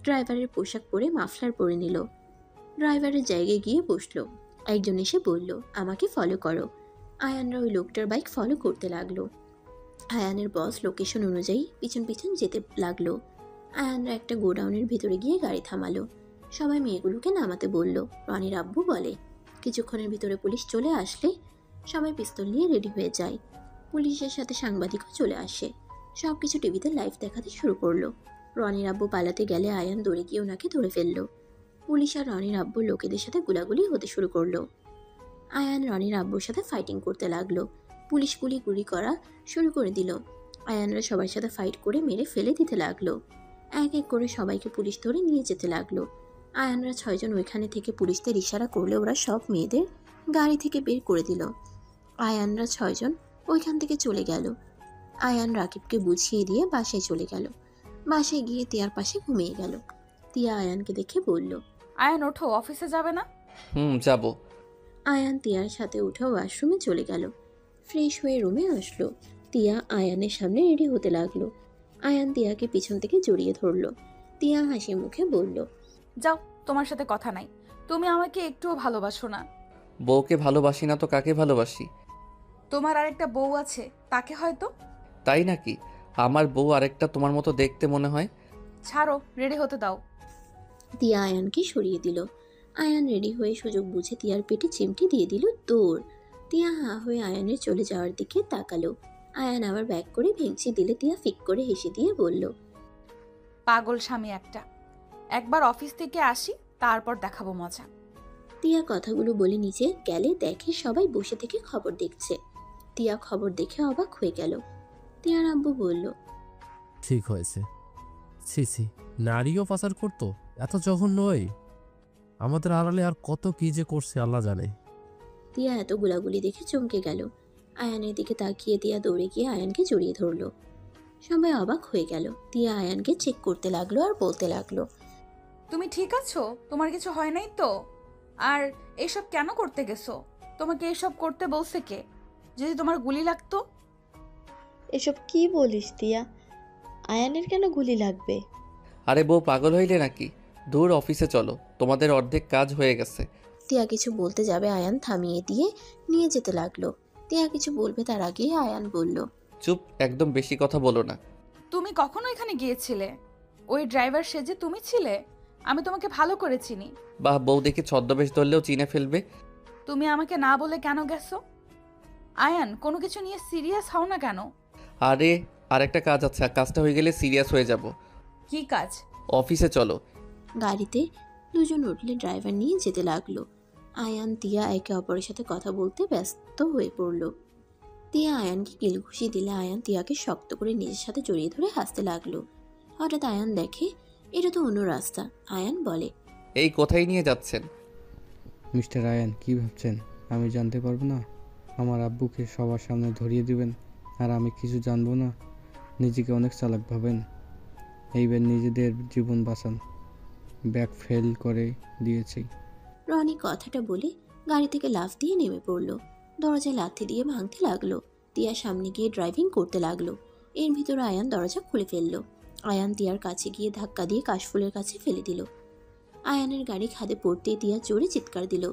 ড্রাইভারের পোশাক পরে মাফলার পরে নিল। ড্রাইভারের জায়গায় গিয়ে বসলো। একজন এসে বলল, আমাকে ফলো করো। আয়ানরা ওই লোকটার বাইক ফলো করতে লাগলো। আয়ানের বস লোকেশন অনুযায়ী পিছন পিছন যেতে লাগলো। আয়ানরা একটা গোডাউনের ভিতরে গিয়ে গাড়ি থামালো। সবাই মেয়েগুলোকে নামাতে বলল। রনির আব্বু বলে, কিছুক্ষণের ভিতরে পুলিশ চলে আসলে সবাই পিস্তল নিয়ে রেডি হয়ে যায়। পুলিশের সাথে সাংবাদিকও চলে আসে। সব কিছু টিভিতে লাইভ দেখাতে শুরু করলো। রনির আব্বু পালাতে গেলে আয়ান দৌড়ে গিয়ে ওনাকে ধরে ফেললো। পুলিশ আর রনির আব্বুর লোকেদের সাথে গুলাগুলি হতে শুরু করলো। আয়ান রনির আব্বুর সাথে ফাইটিং করতে লাগলো। পুলিশ গুলি করা শুরু করে দিল। আয়ানরা সবার সাথে ফাইট করে মেরে ফেলে দিতে লাগলো। এক এক করে সবাইকে পুলিশ ধরে নিয়ে যেতে লাগলো। আয়ানরা 6 জন ওইখানে থেকে পুলিশদের ইশারা করলে ওরা সব মেয়েদের গাড়ি থেকে বের করে দিল। আয়ানরা 6 জন ওইখান থেকে চলে গেল। আয়ান রাকিবকে বুঝিয়ে দিয়ে বাসায় চলে গেল। বাসায় গিয়ে তিয়ার পাশে ঘুমিয়ে গেল। তিয়া আয়ানকে দেখে বলল, আয়ান ওঠো, অফিসে যাবে না? যাব। আয়ান তিয়ার সাথে উঠে ওয়াশরুমে চলে গেল। ফ্রেশ হয়ে রুমে আসলো। তিয়া আয়ানের সামনে রেডি হতে লাগলো। আয়ান তিয়াকে পিছন থেকে জড়িয়ে ধরলো। তিয়া হাসি মুখে বলল, যাও, তোমার সাথে কথা নাই। তুমি আমাকে একটুও ভালোবাসো না। বউকে ভালোবাসি না তো কাকে ভালোবাসি? তোমার আরেকটা বউ আছে, তাকে হয়তো। তাই নাকি? আমার বউ আরেকটা তোমার মতো দেখতে মনে হয়। ছাড়ো, রেডি হতে দাও। তিয়া আয়ানকে সরিয়ে দিল। আয়ান রেডি হয়ে সুযোগ বুঝে তিয়ার পেটে চিমটি দিয়ে দিল দৌড়। তিয়া হা হয়ে আয়ানের চলে যাওয়ার দিকে তাকালো। আয়ান আবার ব্যাক করে ভেঙচি দিলে তিয়া ফিক করে হেসে দিয়ে বলল, পাগল স্বামী একটা। একবার অফিস থেকে আসি, তারপর দেখাবো মজা। তিয়া কথাগুলো বলে নিচে গেলে দেখে সবাই বসে থেকে খবর দেখছে। তিয়া খবর দেখে অবাক হয়ে গেল। তিয়ার আব্বু বলল, ঠিক হয়েছে। ছি ছি, নারীও পাচার করতো? এত জঘন্য নয়। আমাদের আড়ালে আর কত কি যে করছে আল্লাহ জানে। তিয়া এত গুলাগুলি দেখে চমকে গেল। আয়ানের দিকে তাকিয়ে তিয়া দৌড়ে গিয়ে আয়ানকে জড়িয়ে ধরলো। সবাই অবাক হয়ে গেল। তিয়া আয়ানকে চেক করতে লাগলো আর বলতে লাগলো, তুমি ঠিক আছো? তোমার কিছু হয় নাই তো? আর এসব কেন করতে গেছো? তোমাকে এসব করতে বলছে কে? যদি তোমার গুলি লাগতো? এসব কি বলিস তিয়া? আয়ানের কেন গুলি লাগবে? আরে বউ পাগল হইলে নাকি? দূর, অফিসে চলো, তোমাদের অর্ধেক কাজ হয়ে গেছে। তিয়া কিছু বলতে যাবে আয়ান থামিয়ে দিয়ে নিয়ে যেতে লাগলো। তিয়া কিছু বলবে তার আগেই আয়ান বলল, চুপ, একদম বেশি কথা বলো না। তুমি কখনো এখানে গিয়েছিলে? ওই ড্রাইভার সেজে তুমি ছিলে? আমি তোমাকে ভালো করে চিনি। বাহ, বউ দেখে ছদ্মবেশ ধরলেও চিনে ফেলবে। তুমি আমাকে না বলে কেন গেছো? আয়ান, কোনো কিছু নিয়ে সিরিয়াস হও না কেন? আরে আরেকটা কাজ আছে, কাজটা হয়ে গেলে সিরিয়াস হয়ে যাব। কি কাজ? অফিসে চলো। গাড়িতে দুজন উঠলে ড্রাইভার নিয়ে যেতে লাগলো। আয়ান তিয়া একে অপরের সাথে কথা বলতে ব্যস্ত হয়ে পড়ল। তিয়া আয়ানকে কিল ঘুষি দিলে আয়ান তিয়াকে শক্ত করে নিজের সাথে জড়িয়ে ধরে হাসতে লাগলো। হঠাৎ আয়ান দেখে এটা তো অন্য রাস্তা। আয়ান বলে, এই কোথায় নিয়ে যাচ্ছেন? মিস্টার আয়ান, কি ভাবছেন আমি জানতে পারবো না? আমার আব্বুকে সবার সামনে ধরিয়ে দিবেন আর আমি কিছু জানবো না? নিজেকে অনেক চালাক ভাবেন। এইবার নিজেদের জীবন বাঁচান। ব্যাগ ফেল করে দিয়েছি। রনি কথাটা বলে গাড়ি থেকে লাফ দিয়ে নেমে পড়ল। দরজায় লাথি দিয়ে ভাঙতে লাগলো। তিয়া সামনে গিয়ে ড্রাইভিং করতে লাগলো। এর ভিতরে আয়ান দরজা খুলে ফেললো। আয়ান তিয়ার কাছে গিয়ে ধাক্কা দিয়ে কাশফুলের কাছে ফেলে দিল। আয়ানের গাড়ি খাদে পড়তে তিয়া জোরে চিৎকার দিল।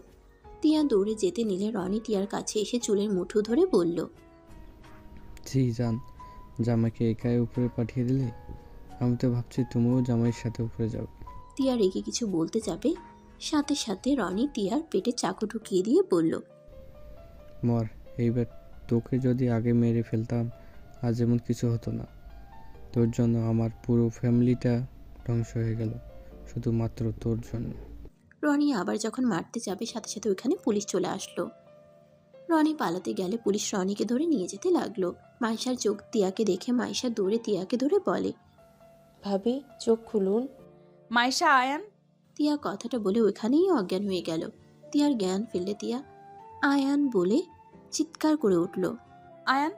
তিয়া দৌড়ে যেতে নিলে রনি তিয়ার কাছে এসে চুলের মুঠো ধরে বলল, জি জান, জামাইকে একাই উপরে পাঠিয়ে দিলে? আমি তো ভাবছি তুমিও জামাইয়ের সাথে উপরে যাও। তিয়া রেগে কিছু বলতে যাবে, সাথে সাথে রনি তিয়ার পেটে চাকু ঢুকিয়ে দিয়ে বলল, মর, এইবার তোকে যদি আগে মেরে ফেলতাম আজ এমন কিছু হতো না। তোর জন্য আমার পুরো ফ্যামিলিটা ধ্বংস হয়ে গেল, শুধুমাত্র তোর জন্য। রনি আবার যখন মারতে যাবে সাথে সাথে ওইখানে পুলিশ চলে আসলো। রনি পালাতে গেলে পুলিশ রনিকে ধরে নিয়ে যেতে লাগলো। মাইশার চোখ তিয়াকে দেখে মাইশা দৌড়ে তিয়াকে ধরে বলে, ভাবি চোখ খুলুন। মাইশা, আয়ান। তিয়া কথাটা বলে ওইখানেই অজ্ঞান হয়ে গেল। তিয়ার জ্ঞান ফিরলে তিয়া আয়ান বলে চিৎকার করে উঠল। আয়ান।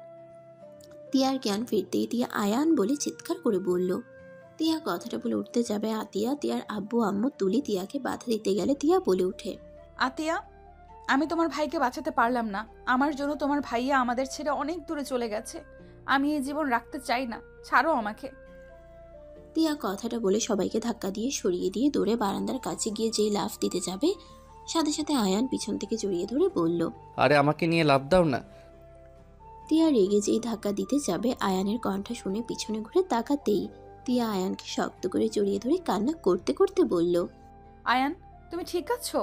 তিয়ার জ্ঞান ফিরতেই তিয়া আয়ান বলে চিৎকার করে বলল। তিয়া কথাটা বলে উঠতে যাবে আতিয়া তিয়ার আব্বু আম্মু তুলি তিয়াকে বাধা দিতে গেলে তিয়া বলে উঠে, আতিয়া, আমি তোমার ভাইকে বাঁচাতে পারলাম না। আমার জন্য তোমার ভাইয়া আমাদের ছেড়ে অনেক দূরে চলে গেছে। আমি এই জীবন রাখতে চাই না, ছাড়ো আমাকে। তিয়া কথাটা বলে সবাইকে ধাক্কা দিয়ে সরিয়ে দিয়ে দৌড়ে বারান্দার কাছে গিয়ে যেই লাফ দিতে যাবে সাথে সাথে আয়ান পিছন থেকে জড়িয়ে ধরে বলল, আরে আমাকে নিয়ে লাভ দাও না। তিয়া রেগে যেই ধাক্কা দিতে যাবে আয়ানের কণ্ঠ শুনে পিছনে ঘুরে তাকাতেই তিয়া আয়ানকে শক্ত করে জড়িয়ে ধরে কান্না করতে করতে বলল, আয়ান, তুমি ঠিক আছো?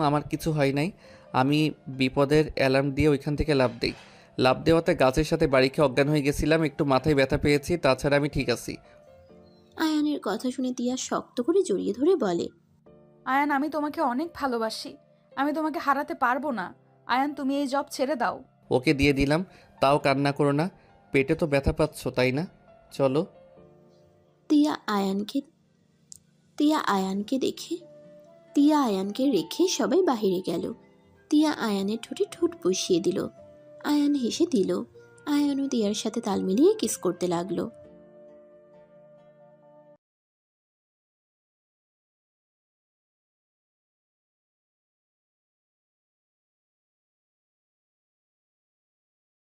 আমার কিছু হয় নাই। আমি বিপদের অ্যালার্ম দিয়ে ওইখান থেকে লাফ দিই। লাফ দেওয়াতে গাছের সাথে বাড়ি খেয়ে অজ্ঞান হয়ে গেছিলাম, একটু মাথায় ব্যথা পেয়েছি, তাছাড়া আমি ঠিক আছি। আয়ানের কথা শুনে তিয়া শক্ত করে জড়িয়ে ধরে বলে, আয়ান আমি তোমাকে অনেক ভালোবাসি, আমি তোমাকে হারাতে পারবো না। আয়ান তুমি এই জব ছেড়ে দাও। ওকে দিয়ে দিলাম, তাও কান্না করো না, পেটে তো ব্যথা পাচ্ছ তাই না? চলো। তিয়া আয়ানকে রেখে সবাই বাহিরে গেল। তিয়া আয়ানের ঠোঁটে ঠোঁট বসিয়ে দিল। আয়ান হেসে দিল। আয়ানও তিয়ার সাথে তাল মিলিয়ে কিস করতে লাগলো।